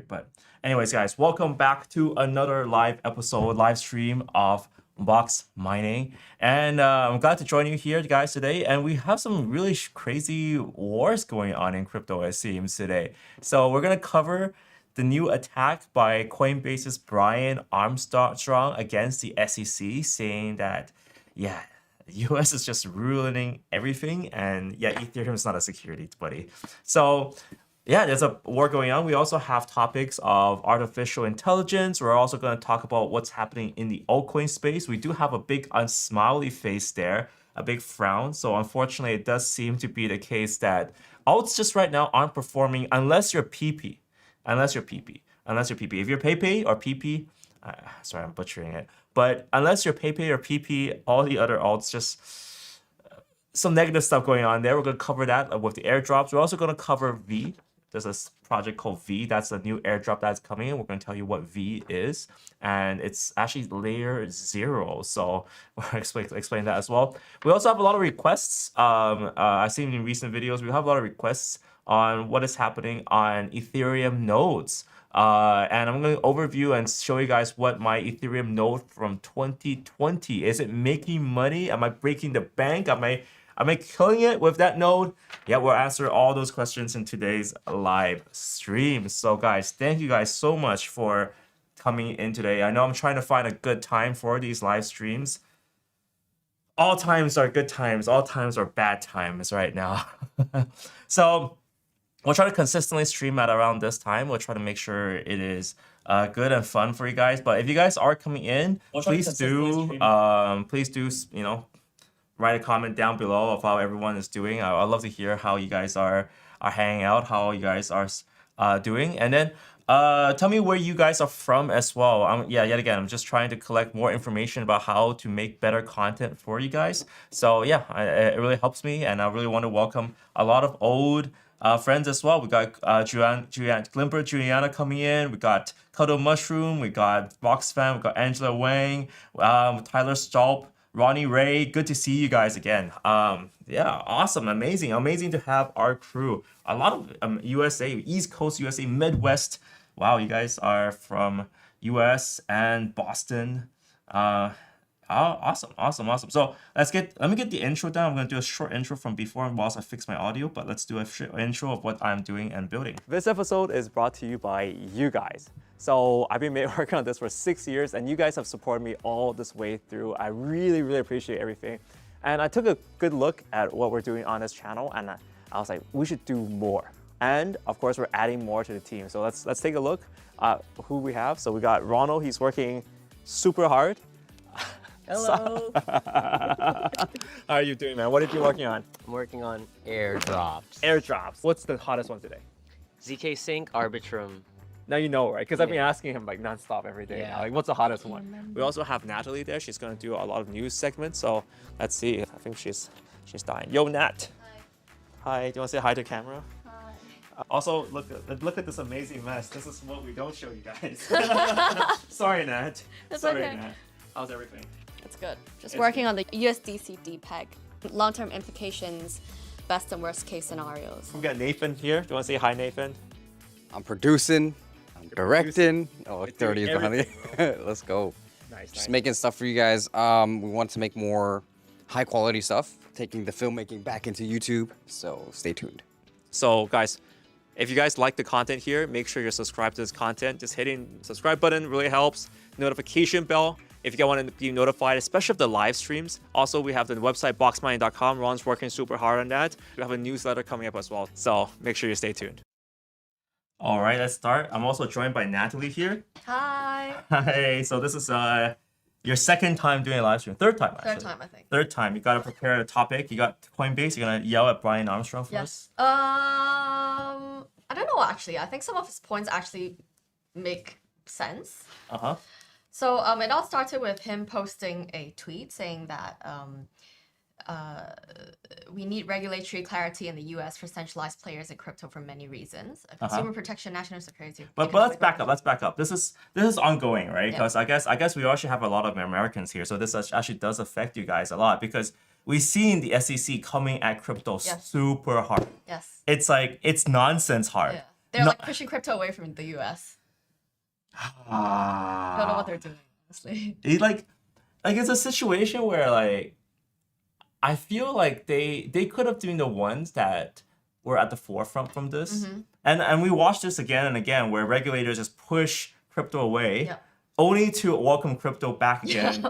weird. But anyways, guys, welcome back to another live stream of Box Mining. And I'm glad to join you here, guys, today. And we have some really crazy wars going on in crypto, it seems, today. So we're going to cover the new attack by Coinbase's Brian Armstrong against the SEC, saying that, yeah, the US is just ruining everything. And yeah, Ethereum is not a security, buddy. So yeah, there's a war going on. We also have topics of artificial intelligence. We're also going to talk about what's happening in the altcoin space. We do have a big unsmiley face there, a big frown. So unfortunately, it does seem to be the case that alts just right now aren't performing unless you're PP. Unless you're PP. If you're Pepe or PP, sorry, I'm butchering it. But unless you're Pepe or PP, all the other alts just some negative stuff going on there. We're going to cover that with the airdrops. We're also going to cover V. There's a project called V. That's a new airdrop that's coming in. We're going to tell you what V is. And it's actually layer 0. So we'll explain that as well. We also have a lot of requests. I've seen in recent videos, we have a lot of requests on what is happening on Ethereum nodes. And I'm going to overview and show you guys what my Ethereum node from 2020. Is it making money? Am I breaking the bank? Am I killing it with that node? Yeah, we'll answer all those questions in today's live stream. So guys, thank you guys so much for coming in today. I know I'm trying to find a good time for these live streams. All times are good times. All times are bad times right now. So we'll try to consistently stream at around this time. We'll try to make sure it is good and fun for you guys. But if you guys are coming in, please do, you know, write a comment down below of how everyone is doing. I'd love to hear how you guys are hanging out, how you guys are doing. And then tell me where you guys are from as well. Yet again, I'm just trying to collect more information about how to make better content for you guys. So yeah, it really helps me, and I really want to welcome a lot of old friends as well. We got Glimper Juliana coming in. We got Cuddle Mushroom. We got Box Fan. We got Angela Wang. Tyler Stolp. Ronnie Ray, good to see you guys again. Yeah, awesome, amazing to have our crew. A lot of USA, East Coast USA, Midwest. Wow, you guys are from US and Boston. Awesome. So let me get the intro down. I'm gonna do a short intro from before whilst I fix my audio, but let's do a short intro of what I'm doing and building. This episode is brought to you by you guys. So I've been working on this for 6 years, and you guys have supported me all this way through. I really appreciate everything. And I took a good look at what we're doing on this channel, and I was like, we should do more. And of course, we're adding more to the team. So let's take a look at who we have. So we got Ronald. He's working super hard. Hello. How are you doing, man? What are you working on? I'm working on airdrops. Airdrops. What's the hottest one today? ZK Sync, Arbitrum. Now you know, right? Because I've been asking him like nonstop every day. Yeah. Like, what's the hottest one? We also have Natalie there. She's gonna do a lot of news segments. So let's see. I think she's dying. Yo, Nat. Hi. Do you want to say hi to camera? Hi. Also, look at this amazing mess. This is what we don't show you guys. Sorry, Nat. Sorry, okay. Nat. How's everything? It's good. Just working on the USDC DPEG. Long-term implications, best and worst case scenarios. We got Nathan here. Do you want to say hi, Nathan? I'm producing. I'm directing. Oh, 30 is behind me. Everything. Let's go. Nice. Just making stuff for you guys. We want to make more high quality stuff, taking the filmmaking back into YouTube. So stay tuned. So guys, if you guys like the content here, make sure you're subscribed to this content. Just hitting the subscribe button really helps. Notification bell if you want to be notified, especially of the live streams. Also, we have the website boxmining.com. Ron's working super hard on that. We have a newsletter coming up as well. So make sure you stay tuned. All right, let's start. I'm also joined by Natalie here. Hi. Hi. So this is your second time doing a live stream. Third time, actually. Third time, I think. Third time. You got to prepare a topic. You got Coinbase. You're going to yell at Brian Armstrong for us? I don't know, actually. I think some of his points actually make sense. Uh-huh. So it all started with him posting a tweet saying that we need regulatory clarity in the US for centralized players in crypto for many reasons. Consumer protection, national security. But let's back up. Let's back up. This is ongoing, right? Yeah. Because I guess we actually have a lot of Americans here, so this actually does affect you guys a lot because we've seen the SEC coming at crypto super hard. Yes. It's like it's nonsense hard. Yeah. They're No- like pushing crypto away from the US. I don't know what they're doing, honestly. like it's a situation where like I feel like they could have been the ones that were at the forefront from this. And we watched this again and again where regulators just push crypto away. Yeah. Only to welcome crypto back again,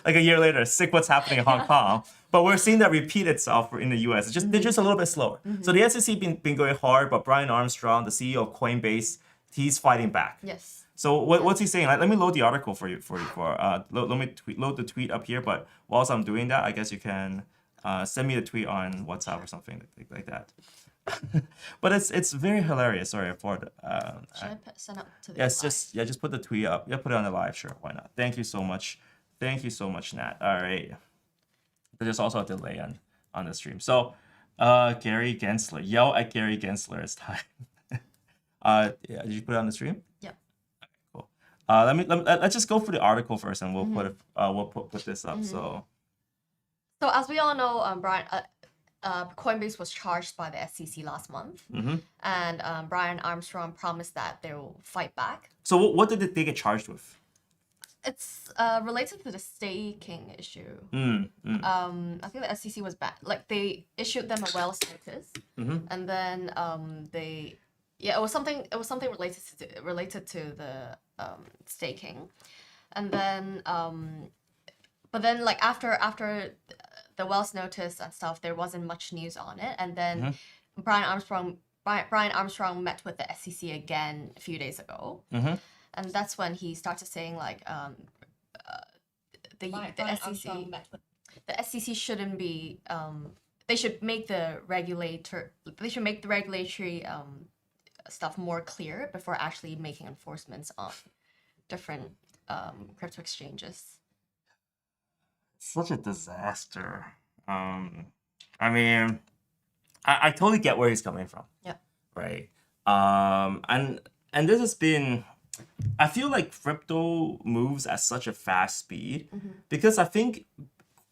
like a year later. Sick what's happening in Hong Kong, but we're seeing that repeat itself in the U.S. It's just they're just a little bit slower. So the SEC been going hard, but Brian Armstrong, the CEO of Coinbase, he's fighting back. Yes. So what's he saying? Like, let me load the article for you. Let me load the tweet up here. But whilst I'm doing that, I guess you can send me the tweet on WhatsApp or something like that. But it's very hilarious. Sorry for the. Should I send up to the Yes, live? just put the tweet up. Yeah, put it on the live. Sure, why not? Thank you so much. Thank you so much, Nat. All right. But there's also a delay on the stream. So, Gary Gensler, yell at Gary Gensler. It's time. Yeah, did you put it on the stream? Yep. Cool. Let's just go for the article first, and we'll put this up. So as we all know, Brian, Coinbase was charged by the SEC last month, and Brian Armstrong promised that they will fight back. So what did they get charged with? It's related to the staking issue. I think the SEC was bad. Like they issued them a Wells notice, and then it was something related to the staking, and then but then like after the Wells notice and stuff, there wasn't much news on it, and then Brian Armstrong met with the SEC again a few days ago, and that's when he started saying like the SEC shouldn't be they should make the regulatory stuff more clear before actually making enforcements on different crypto exchanges. Such a disaster. I mean, I totally get where he's coming from. Yeah. Right. And this has been, I feel like crypto moves at such a fast speed because I think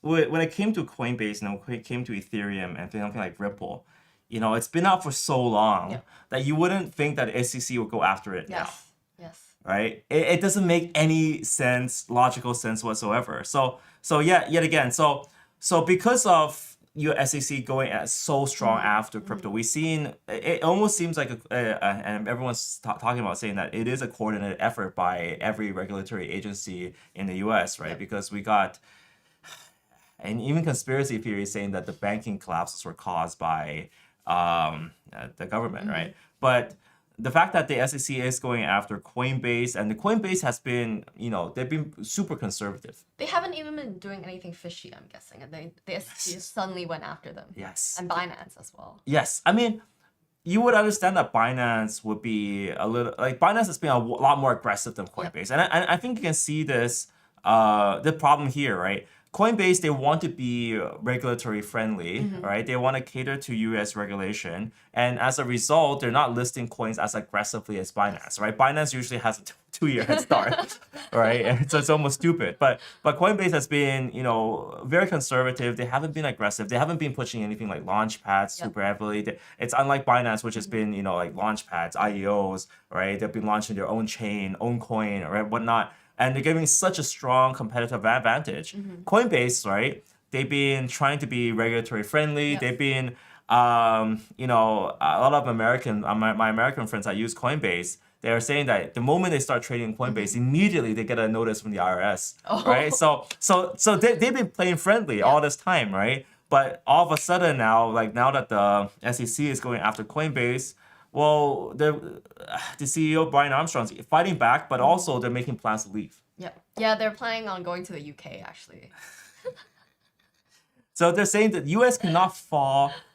when it came to Coinbase and when it came to Ethereum and something like Ripple, you know, it's been out for so long that you wouldn't think that SEC would go after it now. Yes. Right? It doesn't make any logical sense whatsoever. So yet again, so because of your SEC going at so strong after crypto, we've seen it almost seems like and everyone's talking about saying that it is a coordinated effort by every regulatory agency in the US, right? Because we got, and even conspiracy theories saying that the banking collapses were caused by the government, right? But the fact that the SEC is going after Coinbase, and the Coinbase has been, you know, they've been super conservative. They haven't even been doing anything fishy, I'm guessing, and the SEC suddenly went after them. Yes. And Binance as well. Yes. I mean, you would understand that Binance would be a little, like Binance has been a lot more aggressive than Coinbase. And I think you can see this, the problem here, right? Coinbase, they want to be regulatory friendly, right? They want to cater to US regulation. And as a result, they're not listing coins as aggressively as Binance, right? Binance usually has a two-year head start, right? And so it's almost stupid. But Coinbase has been, you know, very conservative. They haven't been aggressive. They haven't been pushing anything like launch pads super heavily. It's unlike Binance, which has been, you know, like launch pads, IEOs, right? They've been launching their own chain, own coin, or whatnot. And they're giving such a strong competitive advantage. Coinbase, right? They've been trying to be regulatory friendly. They've been, you know, a lot of my American friends that use Coinbase, they're saying that the moment they start trading Coinbase, immediately they get a notice from the IRS, right? So they've been playing friendly all this time, right? But all of a sudden now, like now that the SEC is going after Coinbase, well, the CEO, Brian Armstrong's fighting back, but also they're making plans to leave. Yeah, they're planning on going to the UK, actually. So they're saying that US cannot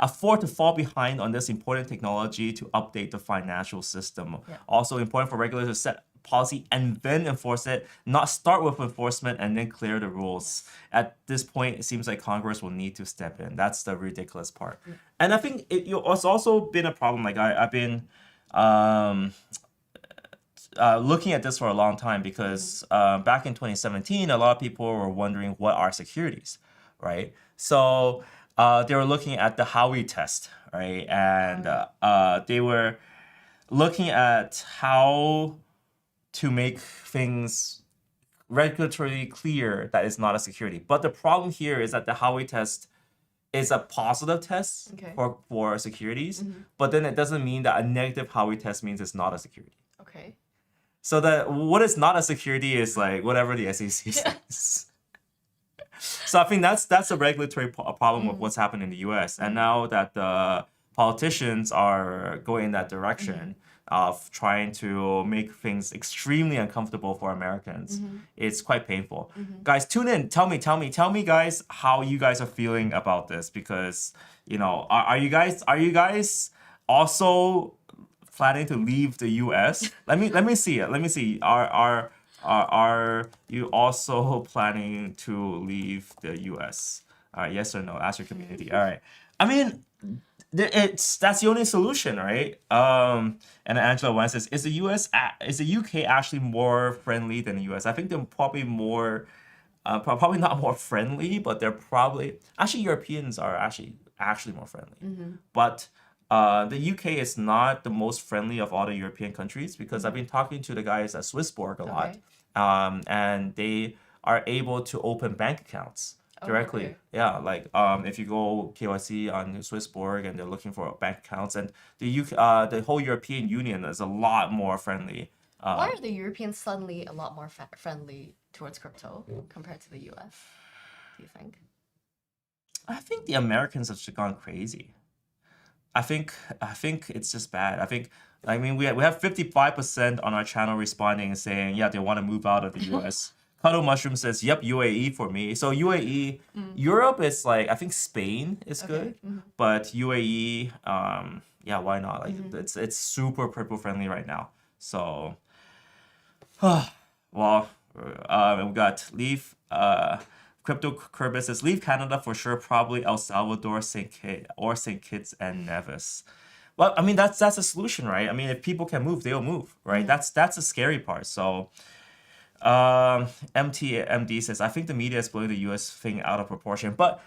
afford to fall behind on this important technology to update the financial system. Also important for regulators to set policy and then enforce it, not start with enforcement and then clear the rules. At this point, it seems like Congress will need to step in. That's the ridiculous part. And I think it's also been a problem. Like I've been looking at this for a long time because back in 2017, a lot of people were wondering what are securities, right? So they were looking at the Howey test, right? And they were looking at how to make things regulatory clear that it's not a security. But the problem here is that the Howey test is a positive test Okay. for securities, but then it doesn't mean that a negative Howey test means it's not a security. Okay. So that what is not a security is like whatever the SEC says. So I think that's a regulatory problem with what's happened in the U.S. And now that the politicians are going in that direction of trying to make things extremely uncomfortable for Americans, it's quite painful. Guys, tune in. Tell me, guys, how you guys are feeling about this, because are you guys also planning to leave the U.S.? Let me see it. Let me see. Are you also planning to leave the U.S.? Yes or no? Ask your community. All right. I mean, that's the only solution, right? And Angela Wan says, is the UK actually more friendly than the U.S.? I think they're probably more, probably not more friendly, but they're probably Europeans are actually more friendly. But the UK is not the most friendly of all the European countries, because I've been talking to the guys at Swissborg a lot, and they are able to open bank accounts directly. Okay. Yeah, like if you go KYC on Swissborg and they're looking for bank accounts, and the UK, the whole European Union is a lot more friendly. Why are the Europeans suddenly a lot more friendly towards crypto compared to the US? Do you think? I think the Americans have just gone crazy. I think it's just bad. I mean we have 55% on our channel responding and saying, yeah, they want to move out of the US. Cuddle Mushroom says, yep, UAE for me. So UAE, Europe is like, I think Spain is good, but UAE, yeah, why not? Like it's super crypto friendly right now. So, well, we got Leaf, Crypto Kerbis says, leave Canada for sure, probably El Salvador, St. Kitts and Nevis. Well, I mean, that's a solution, right? I mean, if people can move, they'll move, right? That's the scary part. So, MD says, I think the media is blowing the US thing out of proportion, but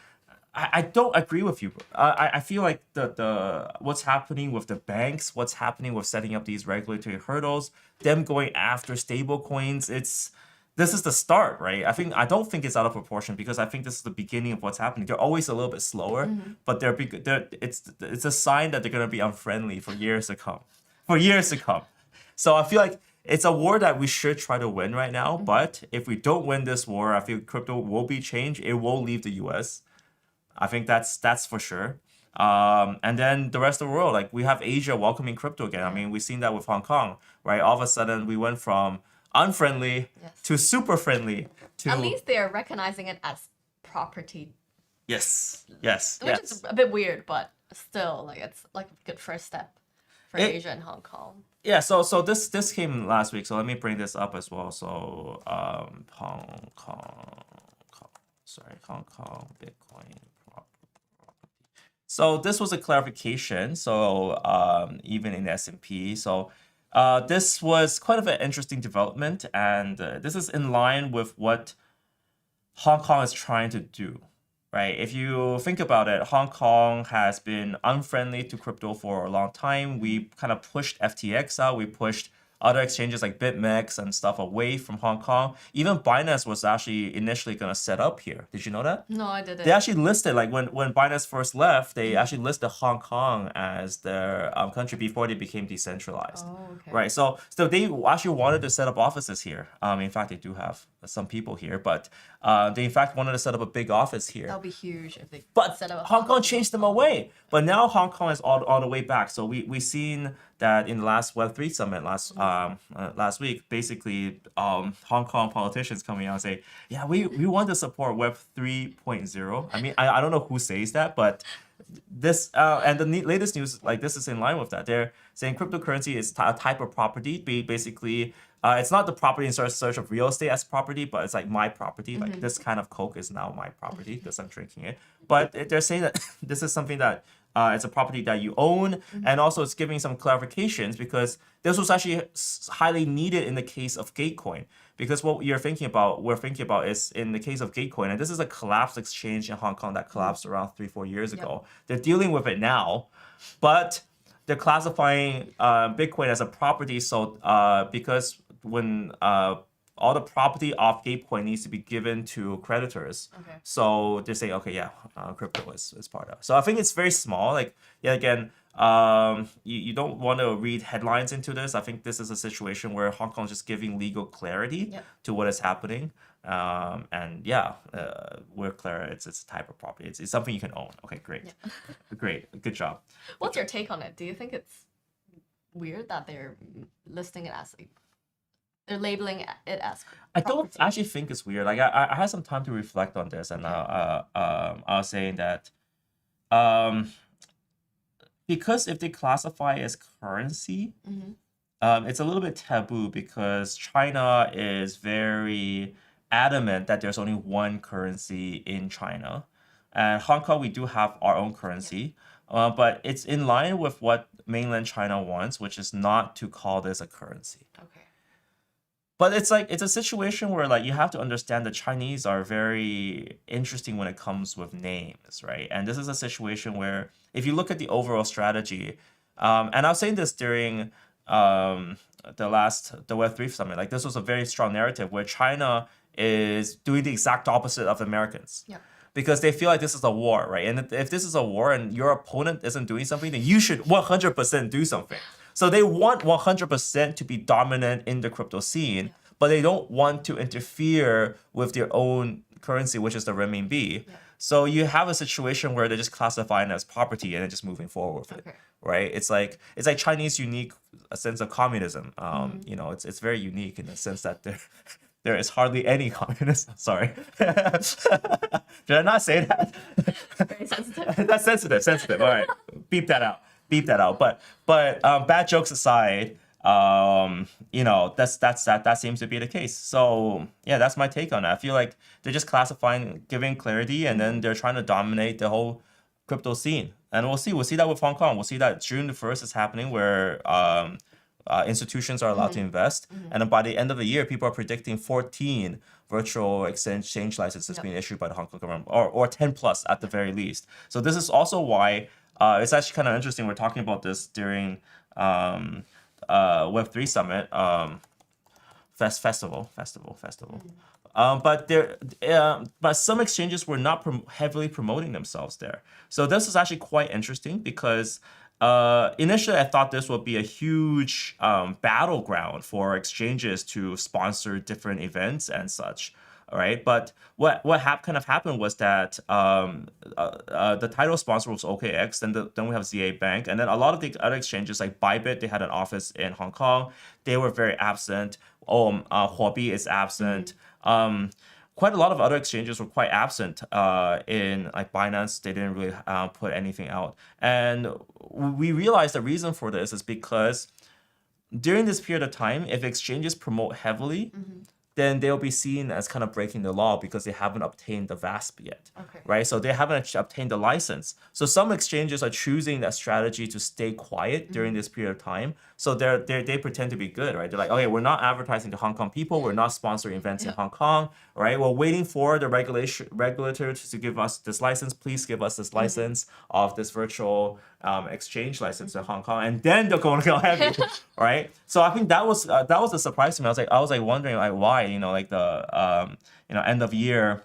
I don't agree with you. I feel like the what's happening with the banks, what's happening with setting up these regulatory hurdles, them going after stable coins, this is the start, right? I don't think it's out of proportion, because I think this is the beginning of what's happening. They're always a little bit slower, but it's a sign that they're gonna be unfriendly for years to come. So I feel like it's a war that we should try to win right now. But if we don't win this war, I feel crypto will be changed. It will leave the US. I think that's for sure. And then the rest of the world, like we have Asia welcoming crypto again. I mean, we've seen that with Hong Kong, right? All of a sudden, we went from unfriendly to super friendly to At least they are recognizing it as property. Yes. Which is a bit weird, but still, like it's like a good first step for Asia and Hong Kong. Yeah, so this came last week, so let me bring this up as well. So Hong Kong Bitcoin property. So this was a clarification. So even in the S&P, so this was quite of an interesting development, and this is in line with what Hong Kong is trying to do, right? If you think about it, Hong Kong has been unfriendly to crypto for a long time. We kind of pushed FTX out. We pushed other exchanges like BitMEX and stuff away from Hong Kong. Even Binance was actually initially going to set up here. Did you know that? No, I didn't. They actually listed, like when Binance first left, they actually listed Hong Kong as their country before they became decentralized. Oh, okay. Right. So they actually wanted to set up offices here. In fact, they do have some people here, but they in fact wanted to set up a big office here. That'll be huge if they But set up a Hong Kong chased them away. But now Hong Kong is all the way back. So we've seen that in the last Web3 summit last week, basically Hong Kong politicians coming out and say, yeah, we want to support Web 3.0. I mean, I don't know who says that, but this and the latest news, like this is in line with that. They're saying cryptocurrency is a type of property. Basically, it's not the property in search of real estate as property, but it's like my property. Like this kind of Coke is now my property because I'm drinking it. But they're saying that this is something that it's a property that you own, and also it's giving some clarifications, because this was actually highly needed in the case of Gatecoin. Because what we're thinking about is in the case of Gatecoin, and this is a collapsed exchange in Hong Kong that collapsed around 3-4 years ago. They're dealing with it now, but they're classifying Bitcoin as a property. So because when all the property of Gatecoin needs to be given to creditors. Okay. So they're saying, okay, yeah, crypto is part of. So I think it's very small. Like, yeah, again, you don't want to read headlines into this. I think this is a situation where Hong Kong is just giving legal clarity Yep. to what is happening. And yeah, we're clear. It's a type of property. It's something you can own. Okay, great. Yeah. Great. Good job. What's your take on it? Do you think it's weird that they're listing it as they're labeling it as I don't property? actually think it's weird. Like I had some time to reflect on this, and I was saying that because if they classify as currency, it's a little bit taboo because China is very adamant that there's only one currency in China. And Hong Kong, we do have our own currency, but it's in line with what mainland China wants, which is not to call this a currency. Okay. But it's like it's a situation where like you have to understand the Chinese are very interesting when it comes with names, right? And this is a situation where if you look at the overall strategy, and I was saying this during the Web3 summit, like this was a very strong narrative where China is doing the exact opposite of Americans. Yeah. Because they feel like this is a war, right? And if this is a war and your opponent isn't doing something, then you should 100% do something. So they want 100% to be dominant in the crypto scene, but they don't want to interfere with their own currency, which is the renminbi. Yeah. So you have a situation where they're just classifying it as property and they're just moving forward with it, Okay. right? It's like Chinese unique sense of communism. You know, it's very unique in the sense that there is hardly any communism. Sorry. Did I not say that? Very sensitive. That's sensitive. All right. Beep that out. But bad jokes aside, you know, that seems to be the case. So yeah, that's my take on that. I feel like they're just classifying, giving clarity, and then they're trying to dominate the whole crypto scene. And we'll see that with Hong Kong. We'll see that June the 1st is happening where institutions are allowed to invest. And then by the end of the year, people are predicting 14 virtual exchange licenses being issued by the Hong Kong government, or 10 plus at the very least. So this is also why it's actually kind of interesting. We're talking about this during Web3 Summit festival. But some exchanges were not heavily promoting themselves there. So this is actually quite interesting because initially I thought this would be a huge battleground for exchanges to sponsor different events and such. All right, but what kind of happened was that the title sponsor was OKX, then we have ZA Bank, and then a lot of the other exchanges like Bybit, they had an office in Hong Kong, they were very absent. Huobi is absent. Quite a lot of other exchanges were quite absent in like Binance. They didn't really put anything out, and we realized the reason for this is because during this period of time, if exchanges promote heavily, then they'll be seen as kind of breaking the law because they haven't obtained the VASP yet, Okay. right? So they haven't obtained the license. So some exchanges are choosing that strategy to stay quiet during this period of time. So they pretend to be good, right? They're like, okay, we're not advertising to Hong Kong people. We're not sponsoring events in Hong Kong, right? We're waiting for the regulator to give us this license. Please give us this license of this virtual exchange license in Hong Kong, and then they're going to go heavy, right? So I think that was a surprise to me. I was wondering like why, you know, like the end of year,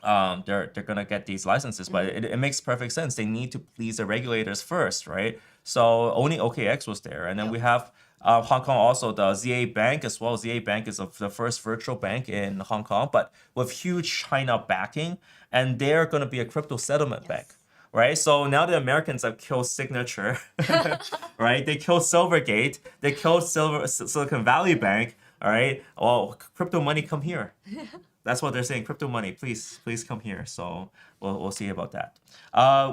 they're gonna get these licenses, but it makes perfect sense. They need to please the regulators first, right? So only OKX was there, and then we have Hong Kong also, the ZA Bank as well. ZA Bank is the first virtual bank in Hong Kong, but with huge China backing, and they're gonna be a crypto settlement bank. Right, so now the Americans have killed Signature, right? They killed Silvergate, they killed Silicon Valley Bank. All right, well, crypto money, come here. That's what they're saying. Crypto money, please come here. So we'll see about that.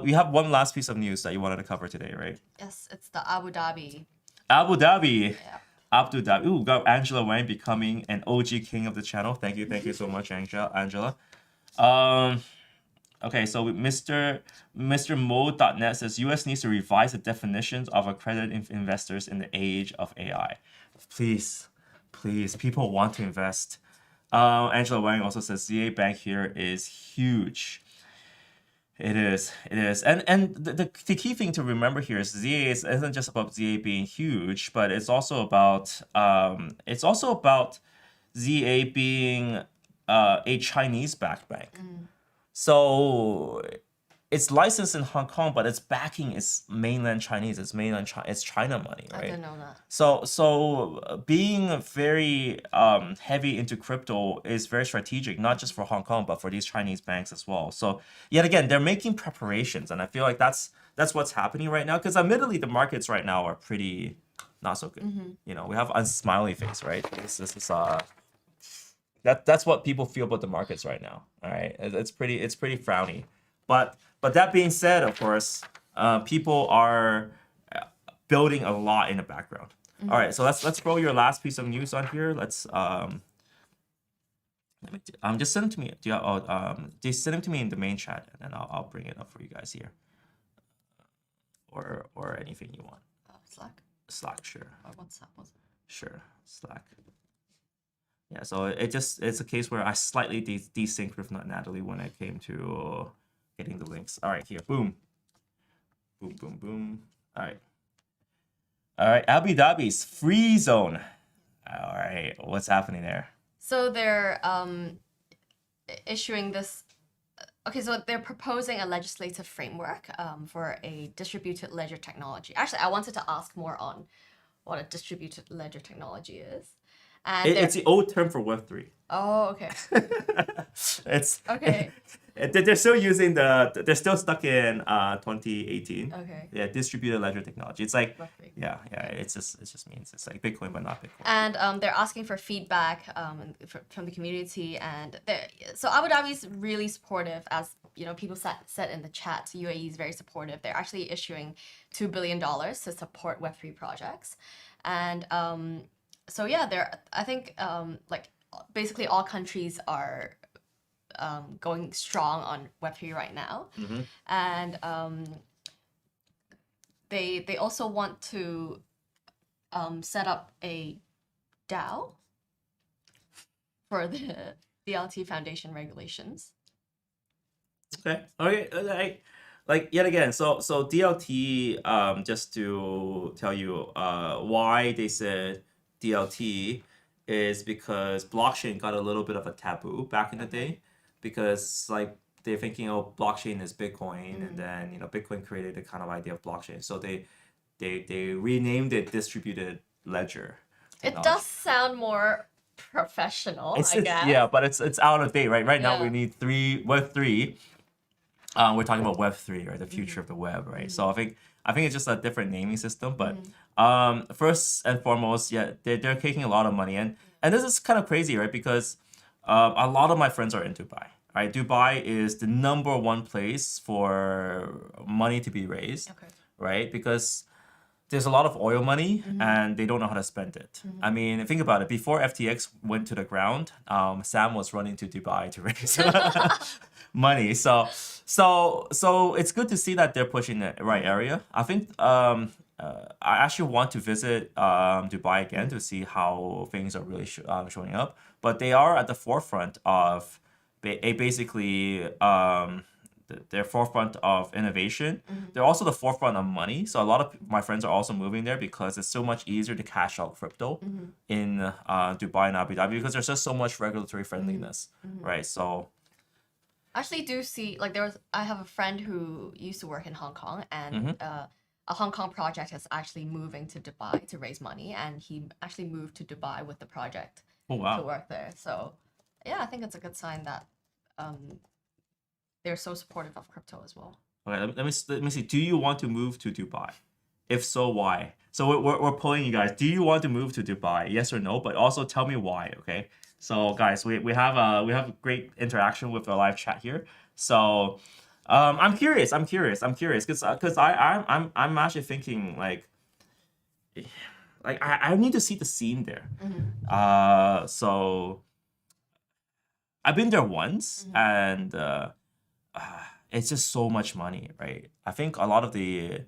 We have one last piece of news that you wanted to cover today, right? Yes, it's the Abu Dhabi. Abu Dhabi. Yeah. Abu Dhabi. Ooh, got Angela Wang becoming an OG king of the channel. Thank you so much, Angela. Okay, so Mr. Mode.net says US needs to revise the definitions of accredited investors in the age of AI. Please, people want to invest. Angela Wang also says ZA Bank here is huge. It is, and the key thing to remember here is ZA isn't just about ZA being huge, but it's also about ZA being a Chinese-backed bank. So it's licensed in Hong Kong, but its backing is mainland Chinese. It's China money, I right? didn't know that. So being very heavy into crypto is very strategic, not just for Hong Kong, but for these Chinese banks as well. So yet again, they're making preparations, and I feel like that's what's happening right now. Because admittedly, the markets right now are pretty not so good. You know, we have a smiley face, right? This is that's what people feel about the markets right now. All right, it's pretty frowny. But that being said, of course, people are building a lot in the background. All right, so let's roll your last piece of news on here. Let's just send it to me. Just send it to me in the main chat, and then I'll bring it up for you guys here. Or anything you want. Slack. Slack, sure. WhatsApp was it? Sure, Slack. Yeah, so it's a case where I slightly desynced with Natalie when it came to getting the links. All right, here, boom. Boom, boom, boom. All right, Abu Dhabi's free zone. All right, what's happening there? So they're issuing this. Okay, so they're proposing a legislative framework for a distributed ledger technology. Actually, I wanted to ask more on what a distributed ledger technology is. And It's the old term for Web3. Oh, okay. It's Okay. They're still using they're still stuck in 2018. Okay. Yeah, distributed ledger technology. It's like Web3. yeah, it just means it's like Bitcoin but not Bitcoin. And they're asking for feedback from the community, and so Abu Dhabi is really supportive, as you know, people said in the chat. UAE is very supportive. They're actually issuing $2 billion to support Web3 projects, and so yeah, I think like basically all countries are going strong on Web3 right now, and they also want to set up a DAO for the DLT Foundation regulations. Okay. Like yet again, so DLT, just to tell you why they said DLT is because blockchain got a little bit of a taboo back in the day, because like they're thinking, oh, blockchain is Bitcoin, and then Bitcoin created the kind of idea of blockchain, so they renamed it distributed ledger technology. It does sound more professional, I guess. Yeah, but it's out of date, right? Right now Yeah. we need Web3. We're talking about Web3, right? The future of the web, right? So I think it's just a different naming system. But first and foremost, yeah, they're taking a lot of money, and this is kind of crazy, right? Because a lot of my friends are in Dubai. Right? Dubai is the #1 place for money to be raised, right? Because there's a lot of oil money and they don't know how to spend it. I mean, think about it. Before FTX went to the ground, Sam was running to Dubai to raise money. So it's good to see that they're pushing the right area. I think I actually want to visit Dubai again to see how things are really showing up. But they are at the forefront of basically they're forefront of innovation. They're also the forefront of money. So a lot of my friends are also moving there because it's so much easier to cash out crypto in Dubai and Abu Dhabi, because there's just so much regulatory friendliness, right? So Actually, do see like I have a friend who used to work in Hong Kong, and a Hong Kong project is actually moving to Dubai to raise money, and he actually moved to Dubai with the project to work there. So yeah, I think it's a good sign that they're so supportive of crypto as well. Okay, let me see. Do you want to move to Dubai? If so, why? So we're polling you guys. Do you want to move to Dubai? Yes or no? But also tell me why. Okay. So guys, we have a great interaction with the live chat here. So I'm curious because I'm actually thinking like I need to see the scene there. So I've been there once, and it's just so much money, right? I think a lot of the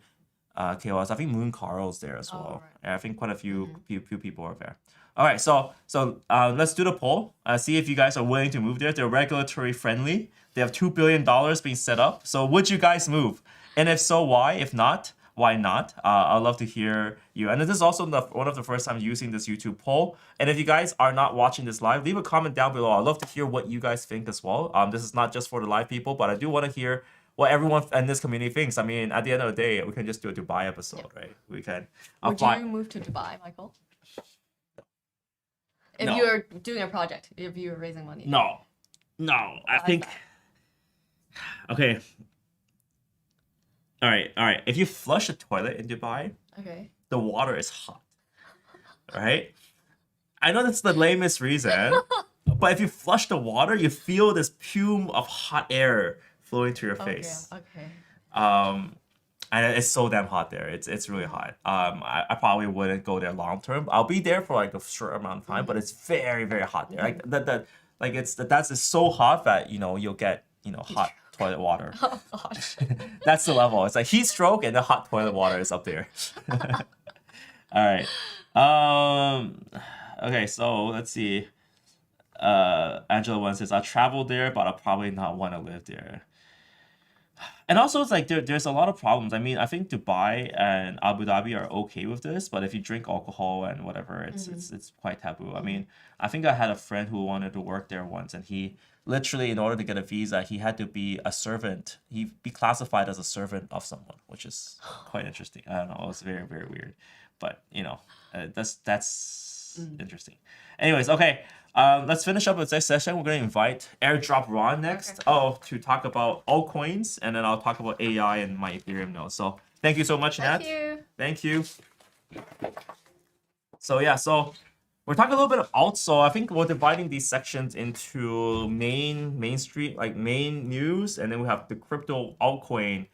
KOLs, I think Moon Carl's there as well. right. And I think quite a few people are there. All right, so let's do the poll. See if you guys are willing to move there. They're regulatory friendly. They have $2 billion being set up. So would you guys move? And if so, why? If not, why not? I'd love to hear you. And this is also one of the first times using this YouTube poll. And if you guys are not watching this live, leave a comment down below. I'd love to hear what you guys think as well. This is not just for the live people, but I do want to hear what everyone in this community thinks. I mean, at the end of the day, we can just do a Dubai episode, right? We can. Would you move to Dubai, Michael? If No. you're doing a project, if you're raising money. No, I think. Okay. All right. If you flush a toilet in Dubai, Okay. the water is hot, right? I know that's the lamest reason, but if you flush the water, you feel this fume of hot air flowing to your face. Okay. And it's so damn hot there. It's really hot. I probably wouldn't go there long term. I'll be there for like a short amount of time, but it's very, very hot there. Like that's so hot that you'll get hot toilet water. Oh gosh. That's the level. It's like heat stroke and the hot toilet water is up there. All right. Okay, so let's see. Angela one says, I traveled there, but I'll probably not want to live there. And also, it's like there's a lot of problems. I mean, I think Dubai and Abu Dhabi are okay with this, but if you drink alcohol and whatever, it's quite taboo. I mean, I think I had a friend who wanted to work there once, and he literally, in order to get a visa, he had to be a servant. He'd be classified as a servant of someone, which is quite interesting. I don't know. It was very, very weird. But, that's interesting. Anyways, okay. Let's finish up with this session. We're going to invite Airdrop Ron next to talk about altcoins, and then I'll talk about AI and my Ethereum node. So thank you so much, Nat. Thank you. So we're talking a little bit of alts. So I think we're dividing these sections into mainstream, like main news, and then we have the crypto altcoin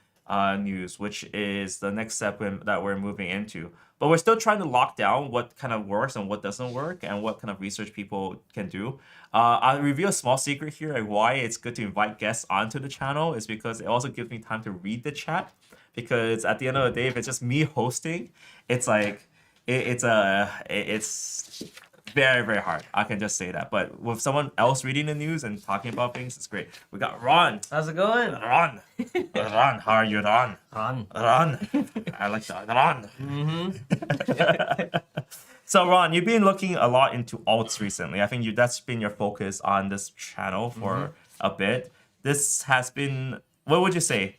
news, which is the next step that we're moving into. But we're still trying to lock down what kind of works and what doesn't work and what kind of research people can do. I'll reveal a small secret here, like why it's good to invite guests onto the channel is because it also gives me time to read the chat. Because at the end of the day, if it's just me hosting, it's like it's very, very hard. I can just say that. But with someone else reading the news and talking about things, it's great. We got Ron. How's it going? Ron. Ron, how are you, Ron? Ron. I like that. Ron. So, Ron, you've been looking a lot into alts recently. I think that's been your focus on this channel for a bit. This has been, what would you say,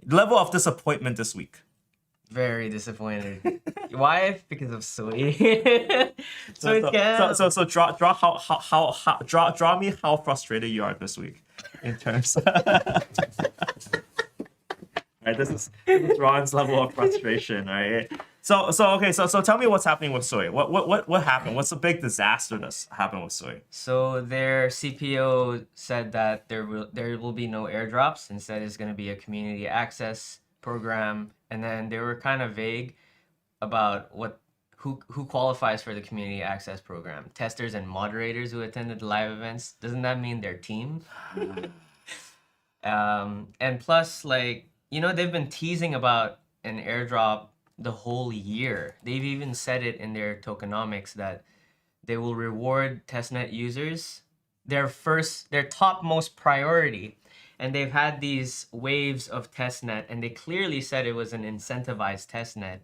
level of disappointment this week? Very disappointed. Why? Because of Soy. So draw me how frustrated you are this week in terms. Right, this is Ron's level of frustration, right? So tell me what's happening with Soy. What happened? What's the big disaster that's happened with Soy? So their CPO said that there will be no airdrops. Instead, it's going to be a community access program. And then they were kind of vague about who qualifies for the community access program. Testers and moderators who attended the live events. Doesn't that mean their team? And plus, they've been teasing about an airdrop the whole year. They've even said it in their tokenomics that they will reward testnet users their topmost priority. And they've had these waves of testnet, and they clearly said it was an incentivized testnet.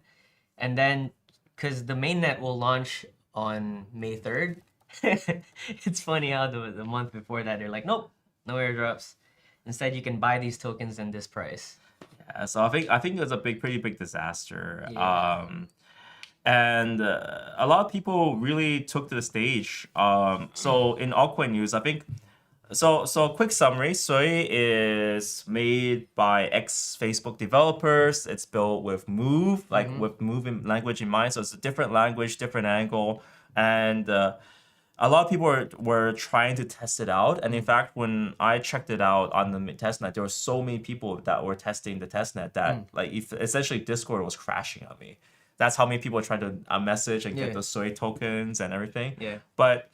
And then, because the mainnet will launch on May 3rd, it's funny how the month before that, they're like, nope, no airdrops. Instead, you can buy these tokens in this price. Yeah, so I think it was a pretty big disaster. Yeah. And a lot of people really took to the stage. So in altcoin news, I think. So quick summary, Soy is made by ex-Facebook developers. It's built with Move, with Move language in mind. So it's a different language, different angle. And a lot of people were trying to test it out. And in fact, when I checked it out on the testnet, there were so many people that were testing the testnet that essentially Discord was crashing on me. That's how many people were trying to message and get the Soy tokens and everything. Yeah. But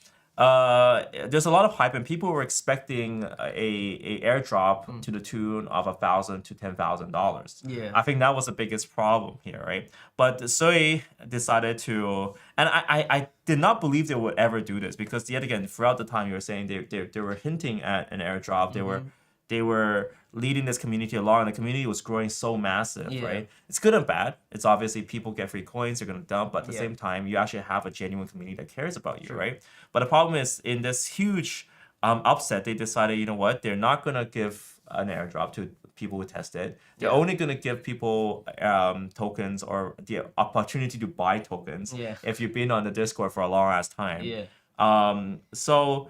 there's a lot of hype, and people were expecting a airdrop to the tune of $1,000 to $10,000. Yeah. I think that was the biggest problem here, right? But Sui decided to, and I did not believe they would ever do this, because yet again, throughout the time you were saying they were hinting at an airdrop. They were leading this community along, and the community was growing so massive, right? It's good and bad. It's obviously people get free coins, they're gonna dump, but at the same time, you actually have a genuine community that cares about you, right? But the problem is, in this huge upset, they decided, you know what, they're not gonna give an airdrop to people who test it. They're only gonna give people tokens, or the opportunity to buy tokens if you've been on the Discord for a long ass time. So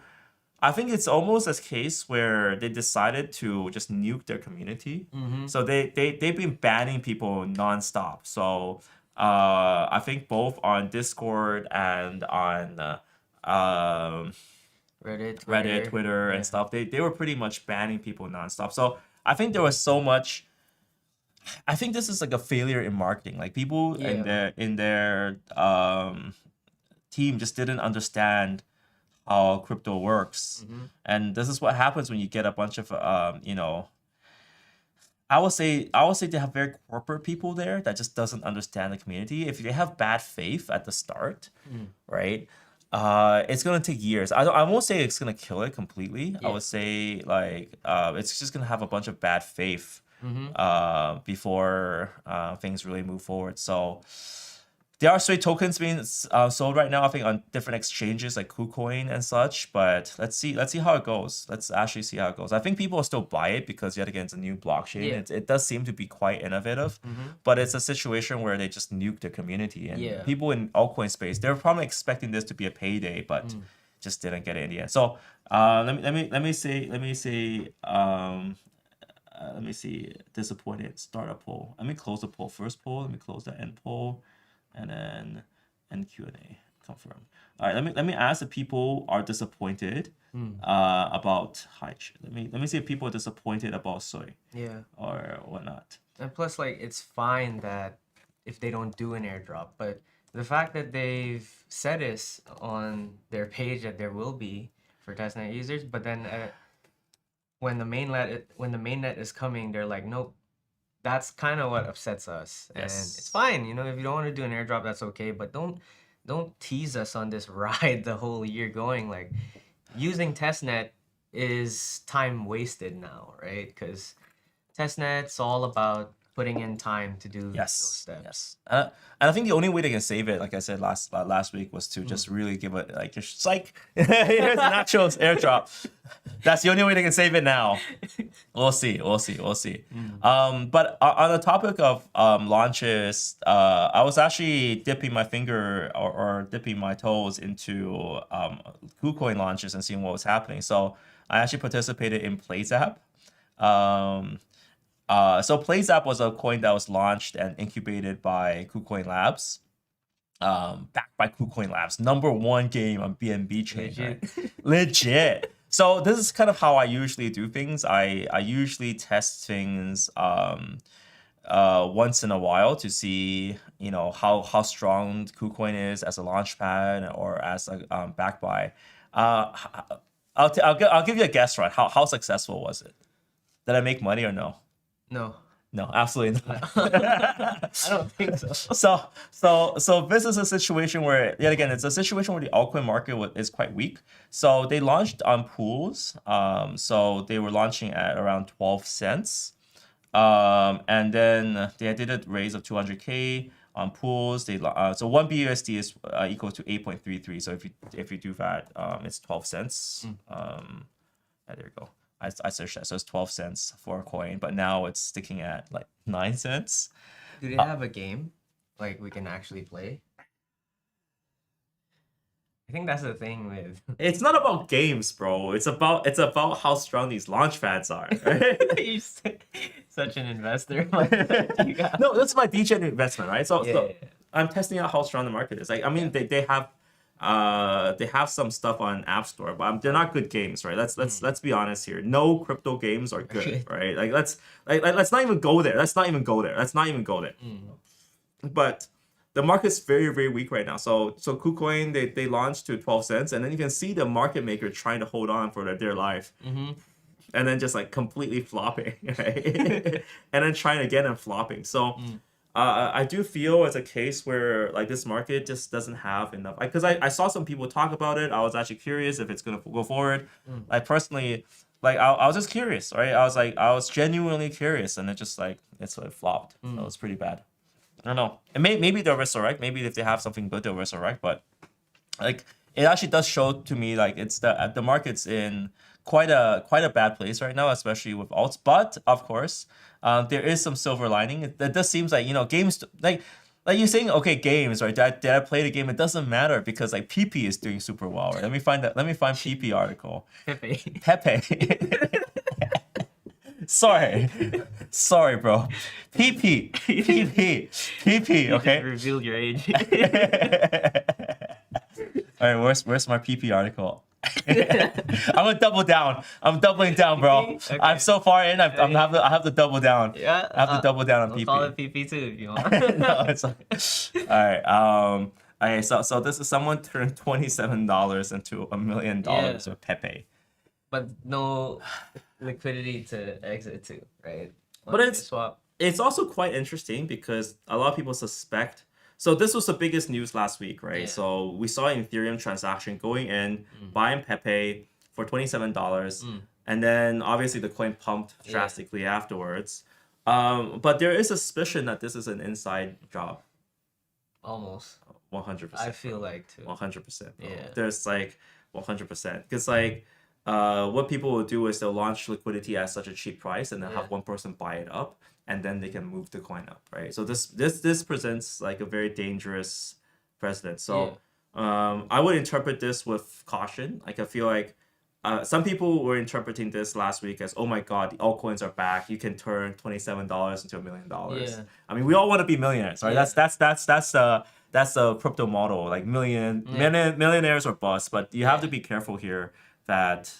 I think it's almost a case where they decided to just nuke their community. So they've been banning people nonstop. So I think both on Discord and on Reddit, Twitter, and stuff, they were pretty much banning people nonstop. So I think there was so much. I think this is like a failure in marketing. Like people in their team just didn't understand how crypto works, and this is what happens when you get a bunch of I would say they have very corporate people there that just doesn't understand the community. If they have bad faith at the start, right, it's gonna take years. I won't say it's gonna kill it completely. I would say like it's just gonna have a bunch of bad faith before things really move forward. So there are Sui tokens being sold right now, I think, on different exchanges like KuCoin and such. But let's see how it goes. Let's actually see how it goes. I think people will still buy it because, yet again, it's a new blockchain. It does seem to be quite innovative, but it's a situation where they just nuke the community. And people in altcoin space, they're probably expecting this to be a payday, but just didn't get it in the end. So let me see. Disappointed startup poll. Let me close the poll. First poll. Let me close the end poll. And then end Q&A, confirm. All right, let me ask if people are disappointed about Haich. Let me see if people are disappointed about Sui. Or whatnot. And plus, like, it's fine that if they don't do an airdrop, but the fact that they've said this on their page that there will be for testnet users, but then when the mainnet is coming, they're like, nope. That's kind of what upsets us, and it's fine. You know, if you don't want to do an airdrop, that's okay. But don't tease us on this ride the whole year going. Like, using testnet is time wasted now, right? Because testnet's all about putting in time to do those steps. And I think the only way they can save it, like I said last week, was to just really give it like just like here's an actual airdrop. That's the only way they can save it now. We'll see. But on the topic of launches, I was actually dipping my finger or dipping my toes into KuCoin launches and seeing what was happening. So I actually participated in PlayZap. So PlayZap was a coin that was launched and incubated by KuCoin Labs, backed by KuCoin Labs, #1 game on BNB chain. Legit. So this is kind of how I usually do things. I usually test things once in a while to see, you know, how strong KuCoin is as a launchpad or as a backed by. I'll give you a guess, right? How successful was it? Did I make money or no? No, absolutely not. I don't think so. So this is a situation where, yet again, it's a situation where the altcoin market is quite weak. So they launched on pools. So they were launching at around 12 cents. And then they did a raise of 200K on pools. So 1 BUSD is equal to 8.33. So if you do that, it's 12 cents. There you go. I searched that, so it's 12 cents for a coin, but now it's sticking at like 9 cents. Do they have a game like we can actually play? I think that's the thing with. It's not about games, bro. It's about how strong these launchpads are. Right? You're such an investor. No, that's my DJ investment, right? So I'm testing out how strong the market is. Like, I mean, they have some stuff on App Store, but they're not good games, right? Let's be honest here. No crypto games are good, right? Let's not even go there. But the market's very, very weak right now. So KuCoin, they launched to 12 cents, and then you can see the market maker trying to hold on for their life. And then just like completely flopping, right? And then trying again and flopping. So I do feel it's a case where like this market just doesn't have enough. Because I saw some people talk about it. I was actually curious if it's gonna go forward. Like personally, like I was just curious, right? I was genuinely curious, and it just like it flopped. So it was pretty bad. I don't know. And maybe they'll resurrect. Maybe if they have something good, they'll resurrect. But like it actually does show to me like it's the market's in quite a bad place right now, especially with alts. But of course, there is some silver lining. It does seems like games like you're saying, okay, games, right? Did I play the game? It doesn't matter because like Pepe is doing super well. Right? Let me find Pepe article. Pepe. Sorry, bro. Pepe. Okay. Revealed your age. All right, where's my PP article? I'm gonna double down. I'm doubling down, bro. Okay. I'm so far in. I have to double down. Yeah, I have to double down on I'll PP. call it PP too if you want. No, it's okay. All right. Okay. So this is someone turned $27 into $1 million with Pepe. But no liquidity to exit to, right? But it's also quite interesting because a lot of people suspect. So this was the biggest news last week, right? Yeah. So we saw an Ethereum transaction going in, buying Pepe for $27, and then obviously the coin pumped drastically afterwards. But there is a suspicion that this is an inside job. Almost. 100%. I feel like too. 100%. Yeah. There's like 100%. Because like what people will do is they'll launch liquidity at such a cheap price and then have one person buy it up, and then they can move the coin up, right? So this presents like a very dangerous precedent. So I would interpret this with caution. Like I feel like some people were interpreting this last week as, oh my god, the altcoins are back. You can turn $27 into $1 million. Yeah. I mean, we all want to be millionaires, right? Yeah. That's the crypto model, like millionaires or bust. But you have to be careful here that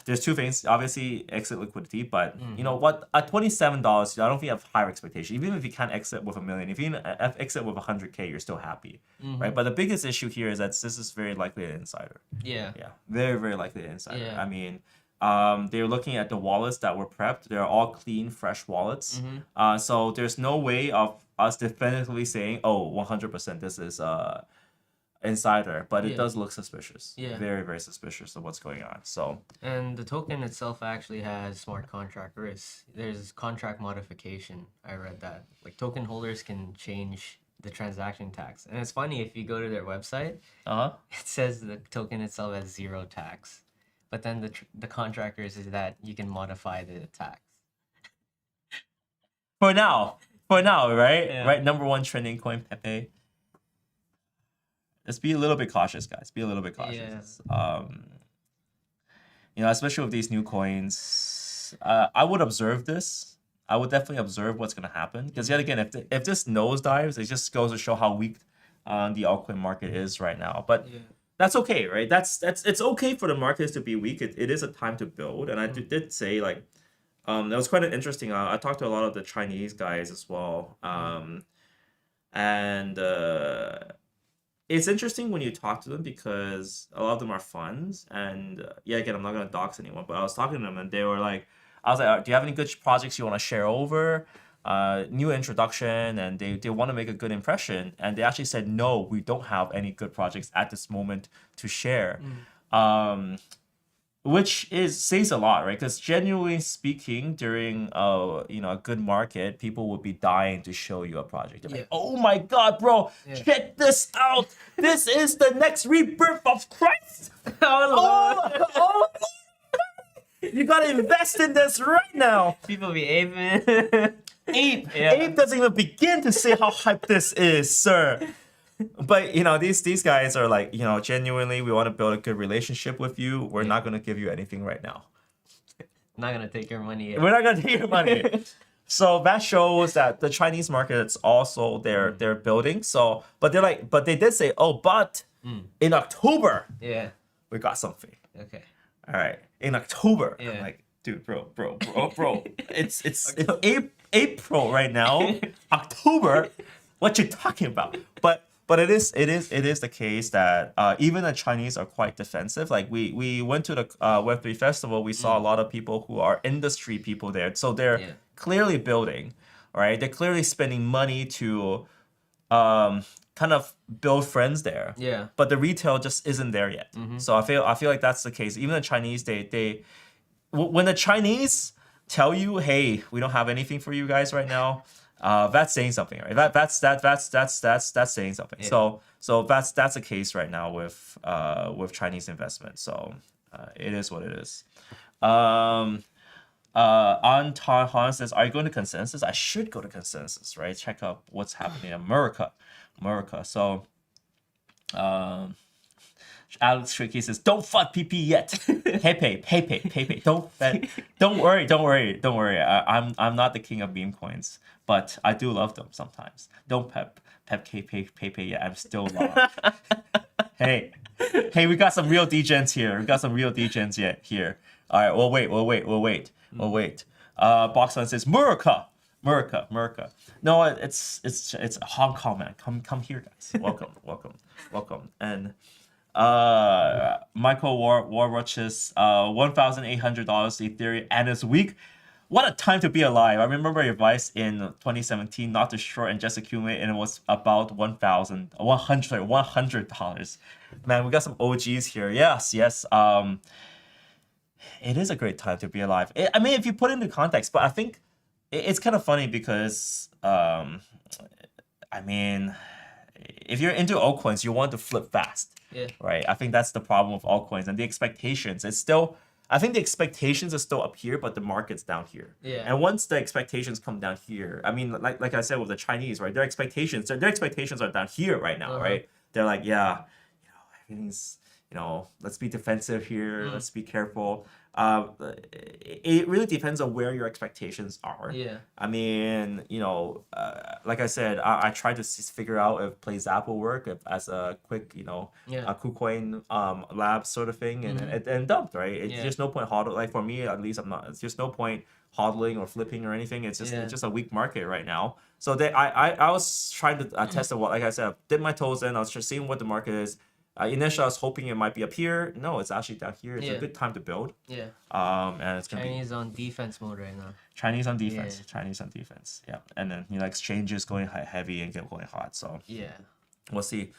there's two things. Obviously, exit liquidity, but you know what? At $27, I don't think you have higher expectation. Even if you can't exit with $1 million, if you can exit with 100K, you're still happy, right? But the biggest issue here is that this is very likely an insider. Yeah, very, very likely an insider. Yeah. I mean, they're looking at the wallets that were prepped. They're all clean, fresh wallets. So there's no way of us definitively saying, oh, 100% this is insider, but it does look suspicious. Very, very suspicious of what's going on. So, and the token itself actually has smart contract risk. There's contract modification. I read that. Like token holders can change the transaction tax. And it's funny, if you go to their website, it says the token itself has 0 tax. But then the contractors is that you can modify the tax. For now, right? Yeah. Right, number one trending coin, Pepe. Just be a little bit cautious, guys. Be a little bit cautious. You know, especially with these new coins, I would observe this. I would definitely observe what's gonna happen, because yet again, if this nosedives, it just goes to show how weak the altcoin market is right now. But that's okay, right? It's okay for the markets to be weak. It is a time to build, and I did say like that was quite interesting. I talked to a lot of the Chinese guys as well, and it's interesting when you talk to them because a lot of them are funds, and again, I'm not gonna dox anyone, but I was talking to them and they were like, I was like, do you have any good projects you want to share over? New introduction, and they want to make a good impression, and they actually said, no, we don't have any good projects at this moment to share. Which says a lot, right? Because genuinely speaking, during a good market, people would be dying to show you a project. They're like, oh my god, bro, check this out! This is the next rebirth of Christ! Oh, you gotta invest in this right now! People be aping. Ape doesn't even begin to say how hype this is, sir. But these guys are like, genuinely, we want to build a good relationship with you. We're not gonna give you anything right now. Not gonna take your money yet. We're not gonna take your money. So that shows that the Chinese market is also they're building. So, but they did say, but in October, we got something. Okay. All right, in October. I'm like, dude, bro. It's April right now. October. what you talking about? But it is the case that even the Chinese are quite defensive. Like we went to the Web3 festival, we saw a lot of people who are industry people there, so they're clearly building, right? They're clearly spending money to kind of build friends there. Yeah. But the retail just isn't there yet. So I feel like that's the case. Even the Chinese, when the Chinese tell you, hey, we don't have anything for you guys right now, that's saying something, right? That's saying something. Yeah. So that's the case right now with Chinese investment. So it is what it is. On Han says, are you going to consensus? I should go to consensus, right? Check out what's happening in America. So Alex Tricky says, don't fuck PP yet. Pepe. Don't worry. I'm not the king of meme coins, but I do love them sometimes. Don't pep Pepe yet. I'm still lost. Hey, we got some real degens here. All right, we'll wait. Boxman says, America. No, it's Hong Kong, man. Come here, guys. Welcome. And Michael Warwatches, $1,800 Ethereum and it's weak. What a time to be alive. I remember your advice in 2017 not to short and just accumulate, and it was about $100. Man, we got some OGs here. Yes. It is a great time to be alive. I mean, if you put it into context, but I think it's kind of funny because, I mean, if you're into altcoins, you want to flip fast. Yeah. Right. I think that's the problem with altcoins and the expectations. I think the expectations are still up here, but the market's down here. Yeah. And once the expectations come down here, I mean, like I said with the Chinese, right? Their expectations are down here right now, right? They're like, yeah, everything's, let's be defensive here. Let's be careful. It really depends on where your expectations are. Yeah. I mean, like I said, I tried to figure out if Play Zap will work as a quick, a KuCoin lab sort of thing, and dumped, right? It's just no point hodling. Like for me, at least, it's just no point hodling or flipping or anything. It's just a weak market right now. So I was trying to test it. Like I said, dip my toes in. I was just seeing what the market is. Initially, I was hoping it might be up here. No, it's actually down here. It's a good time to build. Yeah. And it's gonna Chinese on defense mode right now. Chinese on defense. Yeah. And then exchanges going heavy and going hot. So we'll see.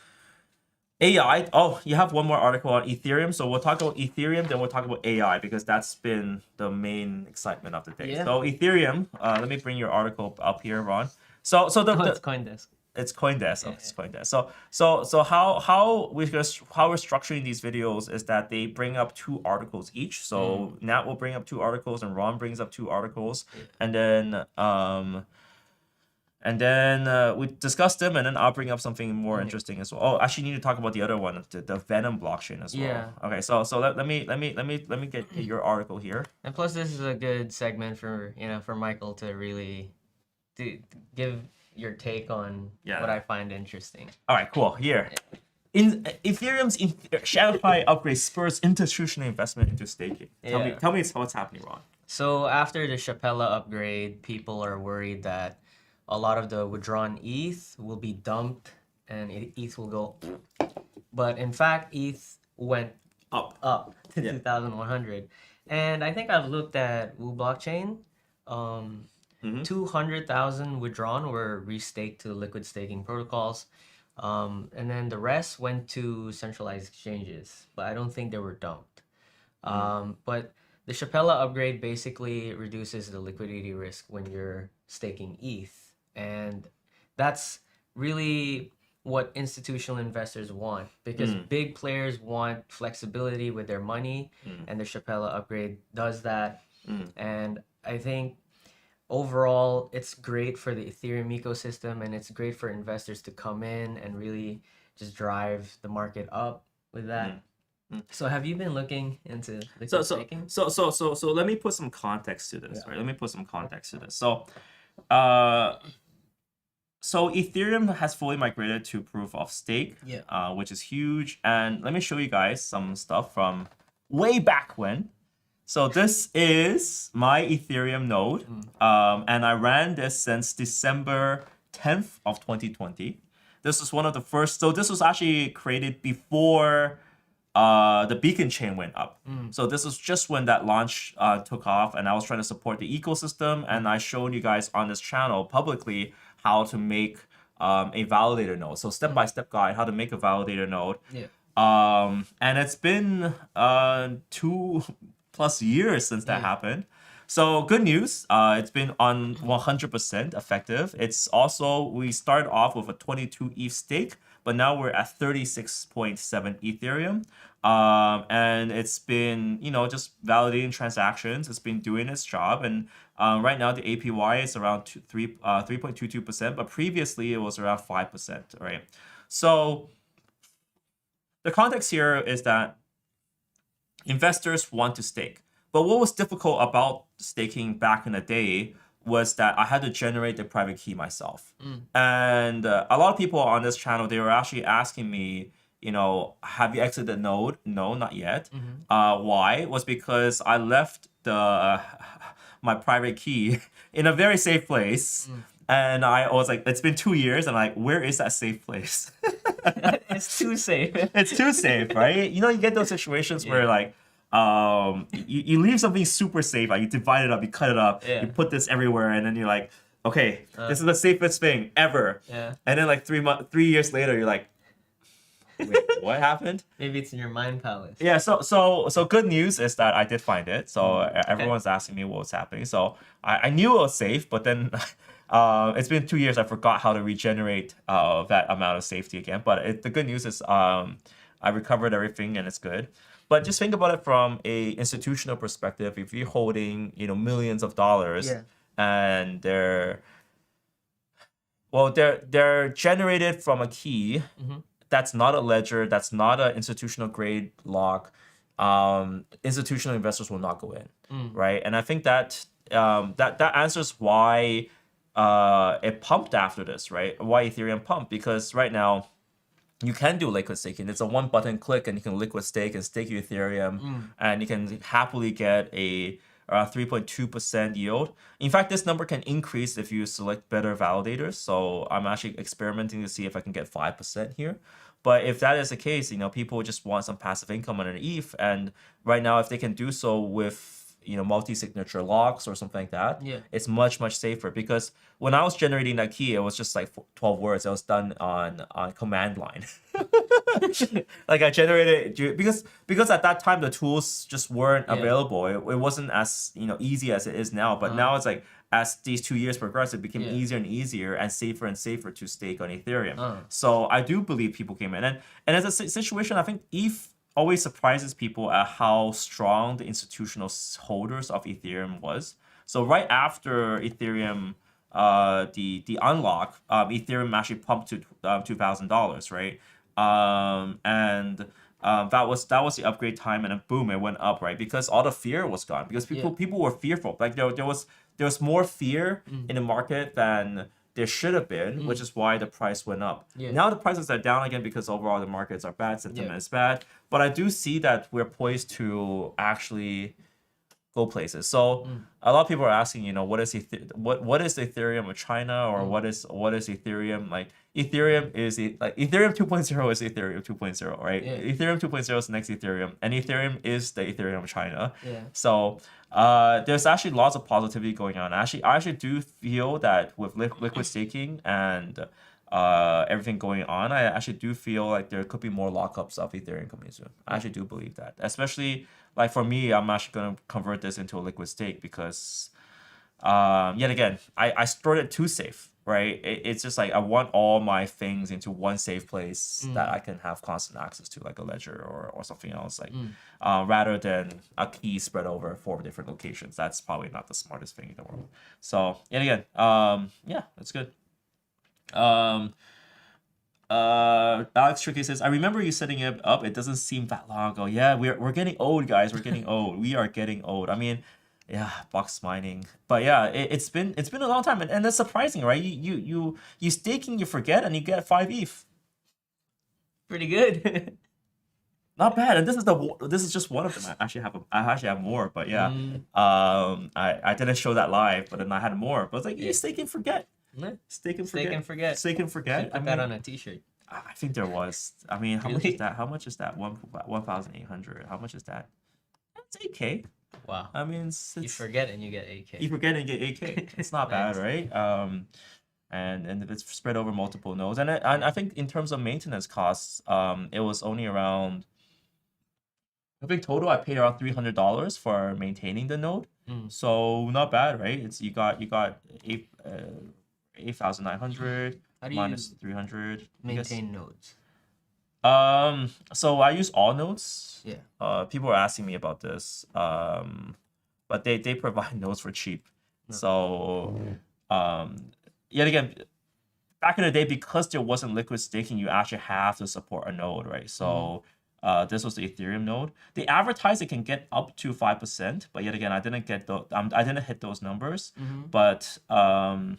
AI. Oh, you have one more article on Ethereum. So we'll talk about Ethereum, then we'll talk about AI because that's been the main excitement of the day. Yeah. So Ethereum. Let me bring your article up here, Ron. So It's CoinDesk. It's CoinDesk. It's CoinDesk. So how we're structuring these videos is that they bring up 2 articles each. So Nat will bring up 2 articles and Ron brings up 2 articles, and then we discuss them, and then I'll bring up something more interesting as well. Oh, actually, need to talk about the other one, the Venom blockchain as well. Yeah. Okay. So let me get your article here. And plus, this is a good segment for for Michael to really give your take on what I find interesting. All right, cool. Here, Ethereum's Shadowfly upgrade spurs institutional investment into staking. Tell me what's happening, Ron. So after the Shapella upgrade, people are worried that a lot of the withdrawn ETH will be dumped and ETH will go. But in fact, ETH went up to 2,100. And I think I've looked at Wu Blockchain. 200,000 withdrawn were restaked to liquid staking protocols. And then the rest went to centralized exchanges, but I don't think they were dumped. But the Shapella upgrade basically reduces the liquidity risk when you're staking ETH. And that's really what institutional investors want, because big players want flexibility with their money, and the Shapella upgrade does that. And I think overall, it's great for the Ethereum ecosystem, and it's great for investors to come in and really just drive the market up with that. So have you been looking into liquid staking? So let me put some context to this, right? Let me put some context to this. So Ethereum has fully migrated to proof of stake, which is huge. And let me show you guys some stuff from way back when. So this is my Ethereum node, and I ran this since December 10th of 2020. This was one of the first. So this was actually created before the beacon chain went up. So this was just when that launch took off, and I was trying to support the ecosystem, and I showed you guys on this channel publicly how to make a validator node. So step-by-step guide how to make a validator node. Yeah. And it's been 2+ years since that happened. So good news, it's been on 100% effective. It's also, we started off with a 22 ETH stake, but now we're at 36.7 Ethereum. And it's been, just validating transactions. It's been doing its job. And right now the APY is around 3.22%, but previously it was around 5%, right? So the context here is that investors want to stake. But what was difficult about staking back in the day was that I had to generate the private key myself. And a lot of people on this channel, they were actually asking me, have you exited the node? No, not yet. Why? It was because I left my private key in a very safe place. And I was like, it's been 2 years. And like, where is that safe place? It's too safe. It's too safe, right? You get those situations where like, you leave something super safe, like you divide it up, you cut it up, you put this everywhere, and then you're like, okay, this is the safest thing ever. Yeah. And then like 3 years later, you're like, wait, what happened? Maybe it's in your mind palace. Yeah. So good news is that I did find it. So everyone's asking me what was happening. So I knew it was safe, but then it's been 2 years. I forgot how to regenerate that amount of safety again. But the good news is I recovered everything and it's good. But just think about it from a institutional perspective. If you're holding, millions of dollars, and they're generated from a key that's not a ledger, that's not an institutional grade lock, institutional investors will not go in, right? And I think that that answers why it pumped after this, right? Why Ethereum pumped, because right now, you can do liquid staking. It's a one button click and you can liquid stake and stake your Ethereum and you can happily get a 3.2% yield. In fact, this number can increase if you select better validators. So I'm actually experimenting to see if I can get 5% here. But if that is the case, people just want some passive income on an ETH. And right now, if they can do so with multi-signature locks or something like that, it's much, much safer. Because when I was generating that key, it was just like 12 words. It was done on command line. Like I generated because at that time the tools just weren't available. It wasn't as easy as it is now. But now it's like as these 2 years progressed, it became easier and easier and safer to stake on Ethereum. So I do believe people came in, and as a situation, I think ETH always surprises people at how strong the institutional holders of Ethereum was. So right after Ethereum, the unlock, Ethereum actually pumped to $2,000, right? And that was the upgrade time, and then boom, it went up, right? Because all the fear was gone. Because people were fearful. Like there was more fear in the market than there should have been, which is why the price went up. Now the prices are down again because overall the markets are bad, sentiment is bad. But I do see that we're poised to actually go places. So a lot of people are asking, what is what is the Ethereum of China, or what is Ethereum like? Ethereum is Ethereum 2.0 is Ethereum 2.0, right? Ethereum 2.0 is the next Ethereum, and Ethereum is the Ethereum of China. So there's actually lots of positivity going on. I actually do feel that with liquid staking and everything going on, I actually do feel like there could be more lockups of Ethereum coming soon. I actually do believe that. Especially like for me, I'm actually going to convert this into a liquid stake because yet again, I stored it too safe, right? It's just like I want all my things into one safe place that I can have constant access to, like a ledger or something else, like rather than a key spread over 4 different locations. That's probably not the smartest thing in the world. So yet again, that's good. Alex Tricky says, I remember you setting it up. It doesn't seem that long ago. Yeah, we're getting old, guys. We're getting old. We are getting old. I mean, yeah, box mining. But yeah, it's been a long time, and that's surprising, right? You staking, you forget, and you get 5 ETH. Pretty good. Not bad. And this is just one of them. I actually have more, but yeah. I didn't show that live, but then I had more. But it's like you stake and forget. Yeah. Stake and Stake forget. and forget. Stake and Should forget. put that on a T-shirt. I think there was. I mean, how much Really? is that? How much is that? 1,800. How much is that? That's 8K. Wow. I mean, You forget and you get 8K. you forget and get 8K. It's not bad, Nice. right? And if it's spread over multiple nodes, and I think in terms of maintenance costs, it was only around. I think total I paid around $300 for maintaining the node. So not bad, right? It's you got 8,900 How do minus you 300. I guess. maintain nodes? So I use all nodes. Yeah. People are asking me about this. But they provide nodes for cheap. So yet again, back in the day, because there wasn't liquid staking, you actually have to support a node, right? So this was the Ethereum node. They advertise it can get up to 5%, but yet again, I didn't hit those numbers. But you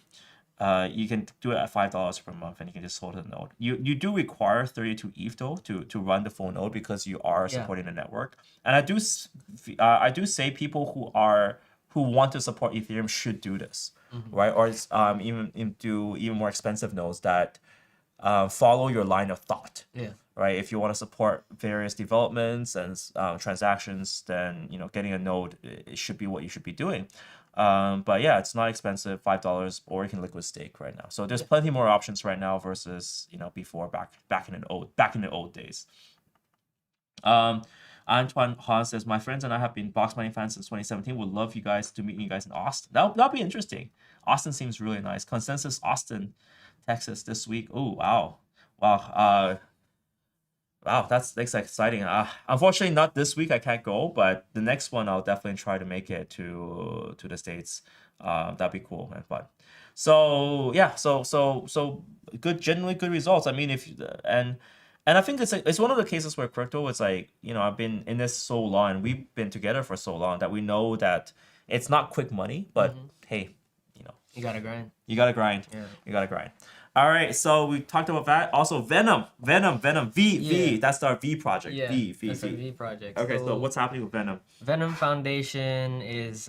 can do it at $5 per month, and you can just hold the node. You do require 32 ETH though to run the full node because you are supporting the network. And I do say people who want to support Ethereum should do this, right? Or even do even more expensive nodes that follow your line of thought. Yeah. Right. If you want to support various developments and transactions, then getting a node it should be what you should be doing. But yeah, it's not expensive, $5, or you can liquid stake right now. So there's plenty more options right now versus before back in the old days. Antoine Han says, my friends and I have been box mining fans since 2017. Would love you guys to meet you guys in Austin. That'll be interesting. Austin seems really nice. Consensus Austin, Texas this week. Oh wow, wow. Wow, that's exciting. Unfortunately, not this week. I can't go, but the next one I'll definitely try to make it to the States. That'd be cool and fun. So yeah, so good, genuinely good results. I mean, and I think it's one of the cases where crypto is like I've been in this so long, and we've been together for so long that we know that it's not quick money, but hey, You gotta grind. you gotta grind. Yeah. You gotta grind. All right, so we talked about that. Also, Venom, V. That's our V project. Yeah. V. That's our V project. Okay, so what's happening with Venom? Venom Foundation is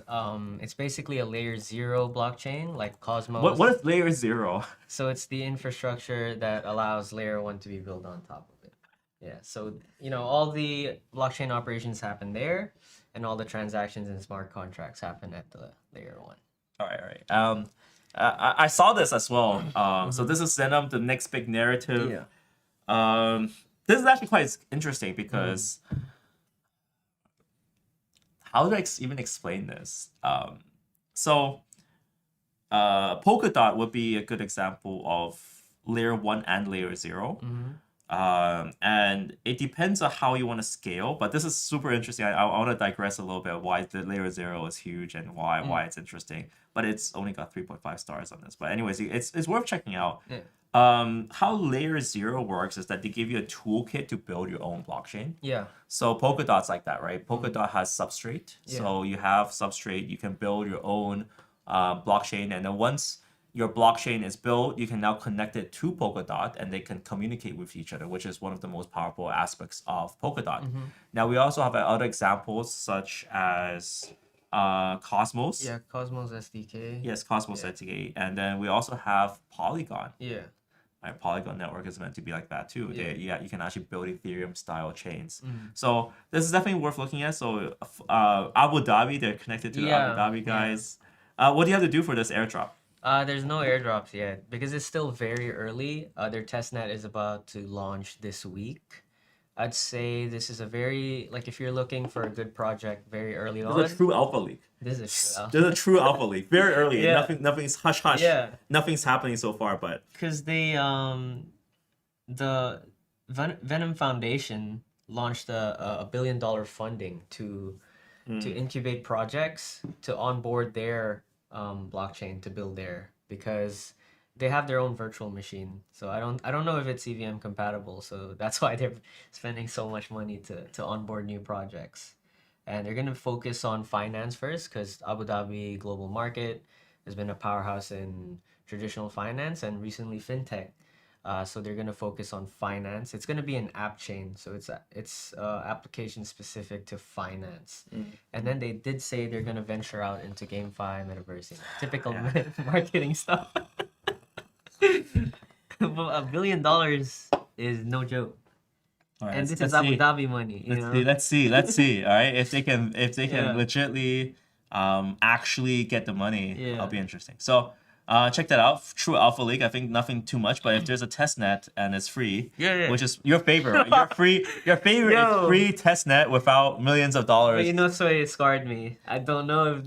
it's basically a layer 0 blockchain like Cosmos. What is layer 0? So it's the infrastructure that allows layer 1 to be built on top of it. Yeah. So all the blockchain operations happen there, and all the transactions and smart contracts happen at the layer 1. All right. I saw this as well. So this is Venom, the next big narrative. Yeah. This is actually quite interesting because how do I even explain this? So Polkadot would be a good example of layer 1 and layer 0. And it depends on how you want to scale, but this is super interesting. I want to digress a little bit why the layer 0 is huge and why it's interesting, but it's only got 3.5 stars on this. But anyways, it's worth checking out. How layer 0 works is that they give you a toolkit to build your own blockchain. Yeah. So Polkadot's like that, right? Polkadot has Substrate. So you have Substrate, you can build your own blockchain, and then once your blockchain is built, you can now connect it to Polkadot, and they can communicate with each other, which is one of the most powerful aspects of Polkadot. Now, we also have other examples such as Cosmos. Yeah, Cosmos SDK. Yes, Cosmos SDK. And then we also have Polygon. Yeah. Right? Polygon network is meant to be like that too. Yeah. You can actually build Ethereum style chains. So this is definitely worth looking at. So Abu Dhabi, they're connected to the Abu Dhabi guys. What do you have to do for this airdrop? There's no airdrops yet because it's still very early. Their testnet is about to launch this week. I'd say this is a very, if you're looking for a good project very early on. It's a true alpha leak. This is There's a true alpha leak. Very early. Yeah. Nothing's hush hush. Yeah. Nothing's happening so far, but because they the Venom Foundation launched a $1 billion funding to incubate projects to onboard their blockchain to build there, because they have their own virtual machine. So I don't know if it's EVM compatible. So that's why they're spending so much money to onboard new projects. And they're gonna focus on finance first, because Abu Dhabi global market has been a powerhouse in traditional finance and recently fintech. So they're gonna focus on finance. It's gonna be an app chain, so it's application specific to finance. And then they did say they're gonna venture out into GameFi, metaverse, typical marketing stuff. But $1 billion is no joke. All right, And this let's is Abu see. Dhabi money. You know? Let's see. All right, if they can Yeah. legitimately actually get the money, Yeah. that'll be interesting. So check that out. True Alpha League. I think nothing too much, but if there's a test net and it's free, Yeah. which is your favorite, right? Your favorite Yo. is free test net without millions of dollars. But you know, so it scarred me. I don't know if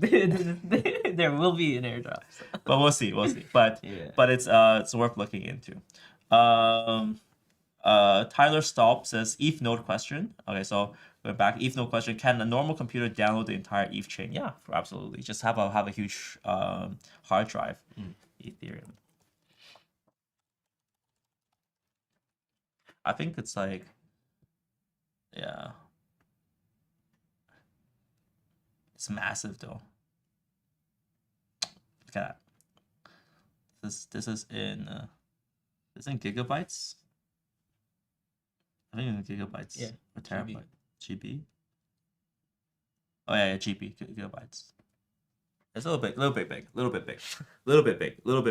there will be an airdrop. So. But we'll see. But Yeah. but it's worth looking into. Tyler Staub says ETH node question. Okay, so going back, ETH node question: can a normal computer download the entire ETH chain? Yeah, absolutely. Just have a huge hard drive. Ethereum. I think it's like, yeah, it's massive though. Look at that. This is in gigabytes. I think in gigabytes. Yeah, Or terabyte. GB. Oh yeah, GB gigabytes. It's a little bit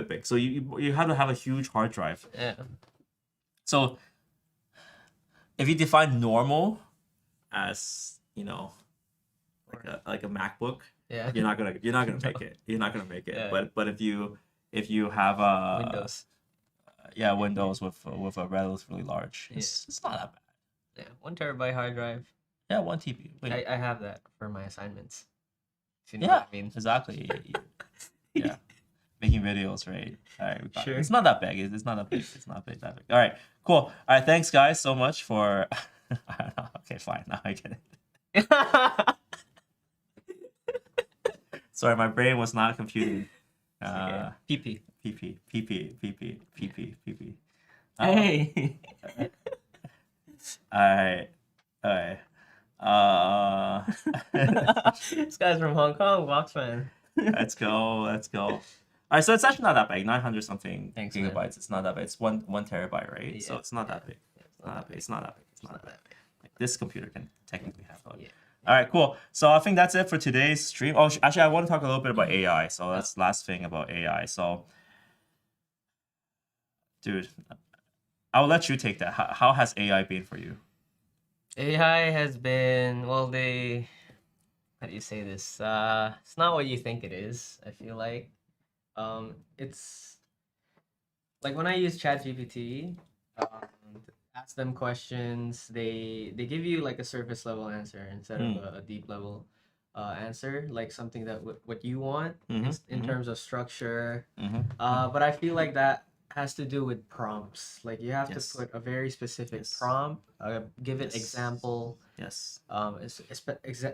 big. So you have to have a huge hard drive. Yeah. So if you define normal as, you know, like a MacBook, Yeah. you're not gonna make it. You're not gonna make it. Yeah. But if you have a Windows. Windows with a relatively large, it's not that bad. Yeah. 1 terabyte hard drive. Yeah, 1 TB. Wait, I have that for my assignments. If you know yeah, what I mean. exactly. Yeah, making videos, right? All right, we got it. Sure. It's not that big. It's not that big. That big. All right, cool. All right, thanks guys so much for. I don't know. Okay, fine. Now I get it. Sorry, my brain was not computing. PP. PP. Hey. All right. This guy's from Hong Kong, Box fan. Let's go. All right, so it's actually not that big. 900 something Thanks, man. gigabytes. It's not that big. It's one terabyte, right? Yeah. So it's not that big. It's not that big. It's not that big. Like, this computer can technically have it. Yeah. All right, cool. So I think that's it for today's stream. Oh, actually, I want to talk a little bit about AI. So that's the last thing about AI. So, dude, I'll let you take that. How has AI been for you? AI has been, well, how do you say this? It's not what you think it is, I feel like. It's like when I use ChatGPT, ask them questions, they give you like a surface level answer instead of a deep level answer, like something that what you want in terms of structure. But I feel like that has to do with prompts. Like you have to put a very specific prompt, give it example. Yes.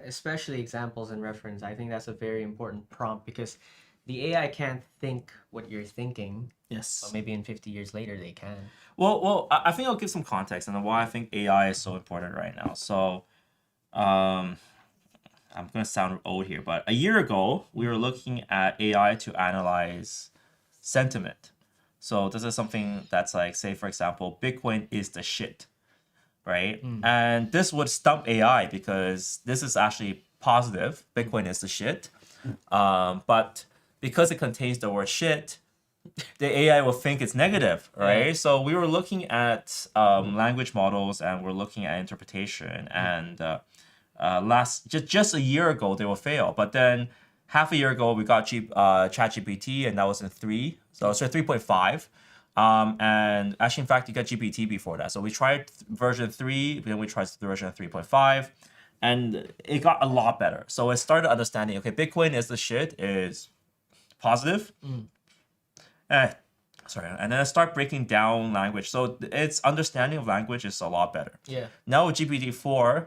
Especially examples and reference. I think that's a very important prompt because the AI can't think what you're thinking. Yes. But maybe in 50 years later they can. Well, I think I'll give some context on why I think AI is so important right now. So, I'm gonna sound old here, but a year ago we were looking at AI to analyze sentiment. So this is something that's like, say for example, Bitcoin is the shit, right? And this would stump AI because this is actually positive. Bitcoin is the shit, but because it contains the word shit, the AI will think it's negative, right? Yeah. So we were looking at language models and we're looking at interpretation, and just a year ago they will fail, but then half a year ago we got ChatGPT, and that was in 3, so 3.5. And actually, in fact, you got GPT before that. So we tried version 3, then we tried version 3.5, and it got a lot better. So it started understanding, okay, Bitcoin is the shit, is positive. And then I start breaking down language. So its understanding of language is a lot better. Yeah. Now with GPT-4,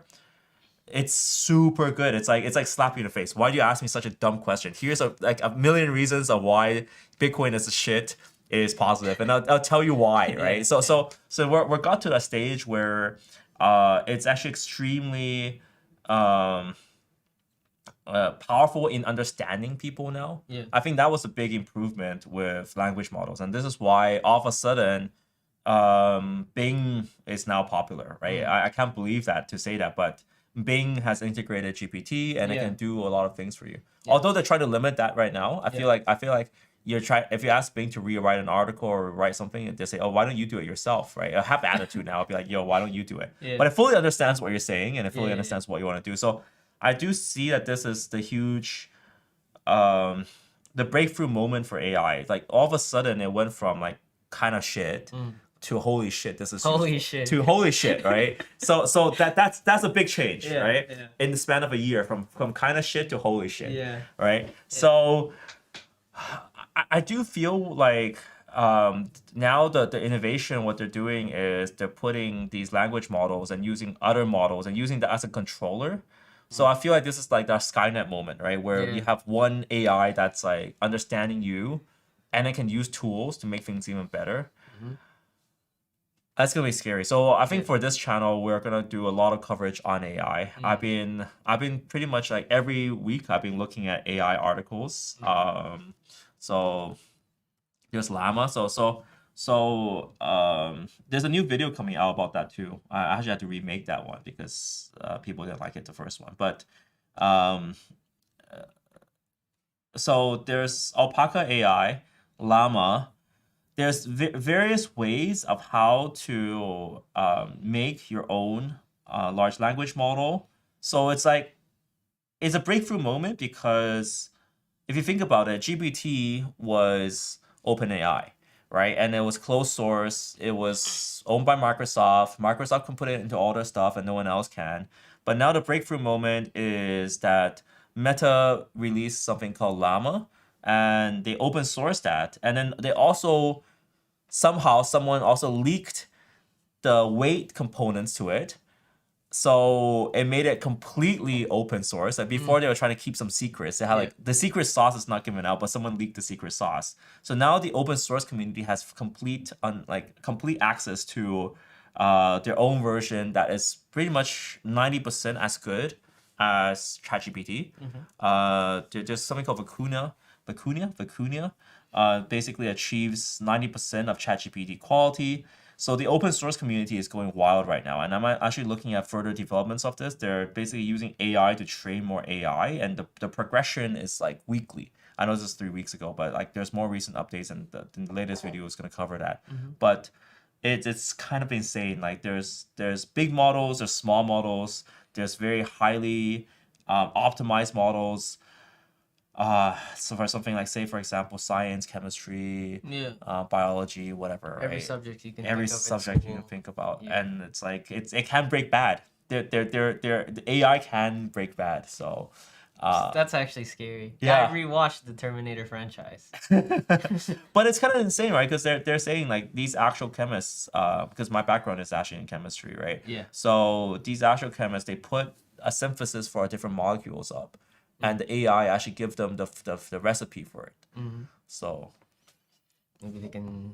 it's super good. It's like slapping you in the face. Why do you ask me such a dumb question? Here's a million reasons of why Bitcoin is a shit is positive, and I'll tell you why, right? So we're got to a stage where it's actually extremely powerful in understanding people now. Yeah. I think that was a big improvement with language models, and this is why all of a sudden Bing is now popular, right? I can't believe that to say that, but Bing has integrated GPT and it can do a lot of things for you. Although they try to limit that right now, I feel like if you ask Bing to rewrite an article or write something, they say, oh, why don't you do it yourself, right? I have the attitude now. I'll be like, yo, why don't you do it? Yeah. But it fully understands what you're saying, and it fully Yeah, understands what you want to do. So I do see that this is the huge, the breakthrough moment for AI. Like all of a sudden, it went from like kind of shit to holy shit. This is Holy useful, shit. to holy shit, right? so that's a big change, Yeah, right? yeah. In the span of a year, from kind of shit to holy shit, Yeah. right? So I do feel like now the innovation, what they're doing is they're putting these language models and using other models and using that as a controller. So I feel like this is like the Skynet moment, right? Where Yeah. you have one AI that's like understanding you and it can use tools to make things even better. That's gonna be scary. So I think for this channel, we're gonna do a lot of coverage on AI. I've been pretty much like every week I've been looking at AI articles. So there's Llama. So there's a new video coming out about that too. I actually had to remake that one because people didn't like it the first one. But so there's Alpaca AI, Llama. There's various ways of how to make your own large language model. So it's like it's a breakthrough moment because if you think about it, GPT was OpenAI, right? And it was closed source. It was owned by Microsoft. Microsoft can put it into all their stuff and no one else can. But now the breakthrough moment is that Meta released something called Llama and they open sourced that. And then they also, someone also leaked the weight components to it. So it made it completely open source. Like before, they were trying to keep some secrets. They had like the secret sauce is not given out, but someone leaked the secret sauce. So now the open source community has complete access to their own version that is pretty much 90% as good as ChatGPT. There's something called Vicuña. Basically achieves 90% of ChatGPT quality. So the open source community is going wild right now, and I'm actually looking at further developments of this. They're basically using AI to train more AI, and the progression is like weekly. I know this is 3 weeks ago, but like there's more recent updates, and the latest video is going to cover that. But it's kind of insane. Like there's big models, there's small models, there's very highly optimized models. So for something like, say, for example, science, chemistry, biology, whatever, Every right? subject you can Every think of in subject you school. can think about, and it's like it can break bad. The AI can break bad. So, That's actually scary. Yeah. I rewatched the Terminator franchise. but it's kind of insane, right? Because they're saying like these actual chemists, because my background is actually in chemistry, right? Yeah. So these actual chemists, they put a synthesis for different molecules up, and the AI actually give them the recipe for it. So, Maybe they can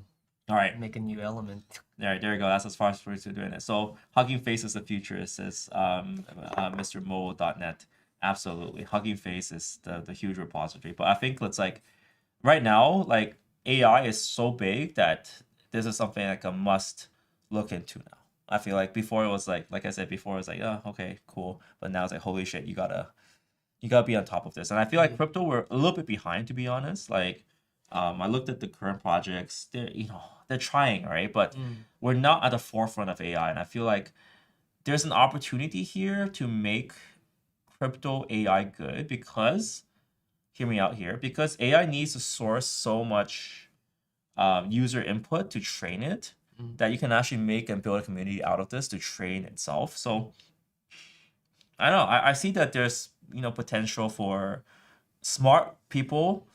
all right. make a new element. There you go. That's as far as we're doing it. So, Hugging Face is the future, it says MrMo.net. Absolutely. Hugging Face is the huge repository. But I think it's like, right now, like, AI is so big that this is something like a must look into now. I feel like before it was like I said before, it was like, oh, okay, cool. But now it's like, holy shit, you gotta be on top of this. And I feel like crypto, we're a little bit behind, to be honest. Like, I looked at the current projects. They're trying, right? But we're not at the forefront of AI. And I feel like there's an opportunity here to make crypto AI good because, hear me out here, because AI needs to source so much user input to train it that you can actually make and build a community out of this to train itself. So I don't know. I see that there's potential for smart people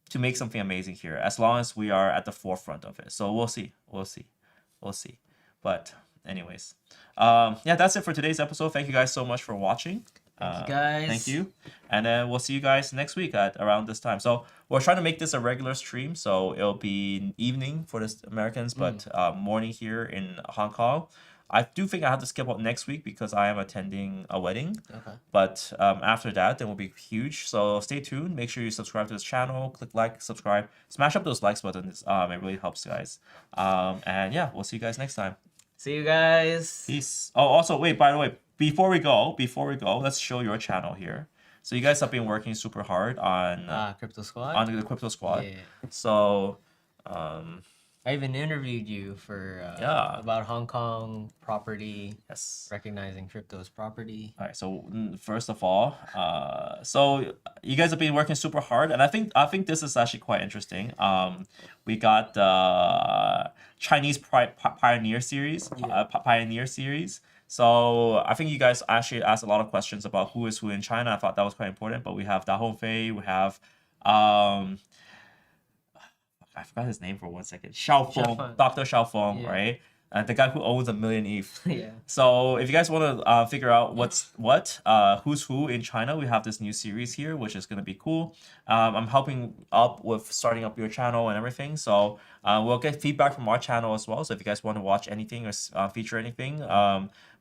to make something amazing here, as long as we are at the forefront of it. So we'll see. But anyways, yeah, that's it for today's episode. Thank you guys so much for watching. Thank you guys. Thank you. And then we'll see you guys next week at around this time. So we're trying to make this a regular stream, so it'll be evening for the Americans, but morning here in Hong Kong. I do think I have to skip out next week because I am attending a wedding. Okay. But after that, then will be huge. So stay tuned. Make sure you subscribe to this channel. Click like, subscribe. Smash up those likes buttons. It really helps, guys. And yeah, we'll see you guys next time. See you guys. Peace. Oh, also, wait, by the way, before we go, let's show your channel here. So you guys have been working super hard on Crypto Squad. on the crypto squad. Yeah. So I even interviewed you for Yeah. about Hong Kong property, yes. recognizing crypto's property. All right. So first of all, so you guys have been working super hard, and I think this is actually quite interesting. We got the Chinese Pioneer series, Pioneer series. So I think you guys actually asked a lot of questions about who is who in China. I thought that was quite important. But we have Da Hongfei, we have I forgot his name for 1 second. Xiaofeng. Xiaofeng, Dr. Xiaofeng, Yeah. right? The guy who owns 1 million ETH. Yeah. So if you guys want to figure out who's who in China, we have this new series here, which is going to be cool. I'm helping up with starting up your channel and everything. So we'll get feedback from our channel as well. So if you guys want to watch anything or feature anything,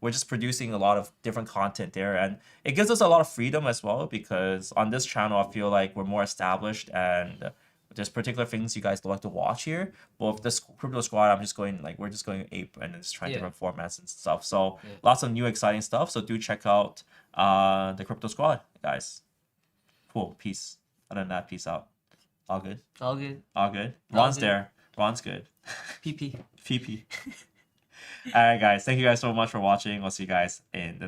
we're just producing a lot of different content there. And it gives us a lot of freedom as well, because on this channel, I feel like we're more established and there's particular things you guys like to watch here. But with this crypto squad, we're just going ape and just trying different formats and stuff. So lots of new exciting stuff. So do check out the crypto squad, guys. Cool. Peace. Other than that, peace out. All good. All good. All good. All Ron's good. there. Ron's good. PP. PP. All right, guys. Thank you guys so much for watching. I'll see you guys in the next.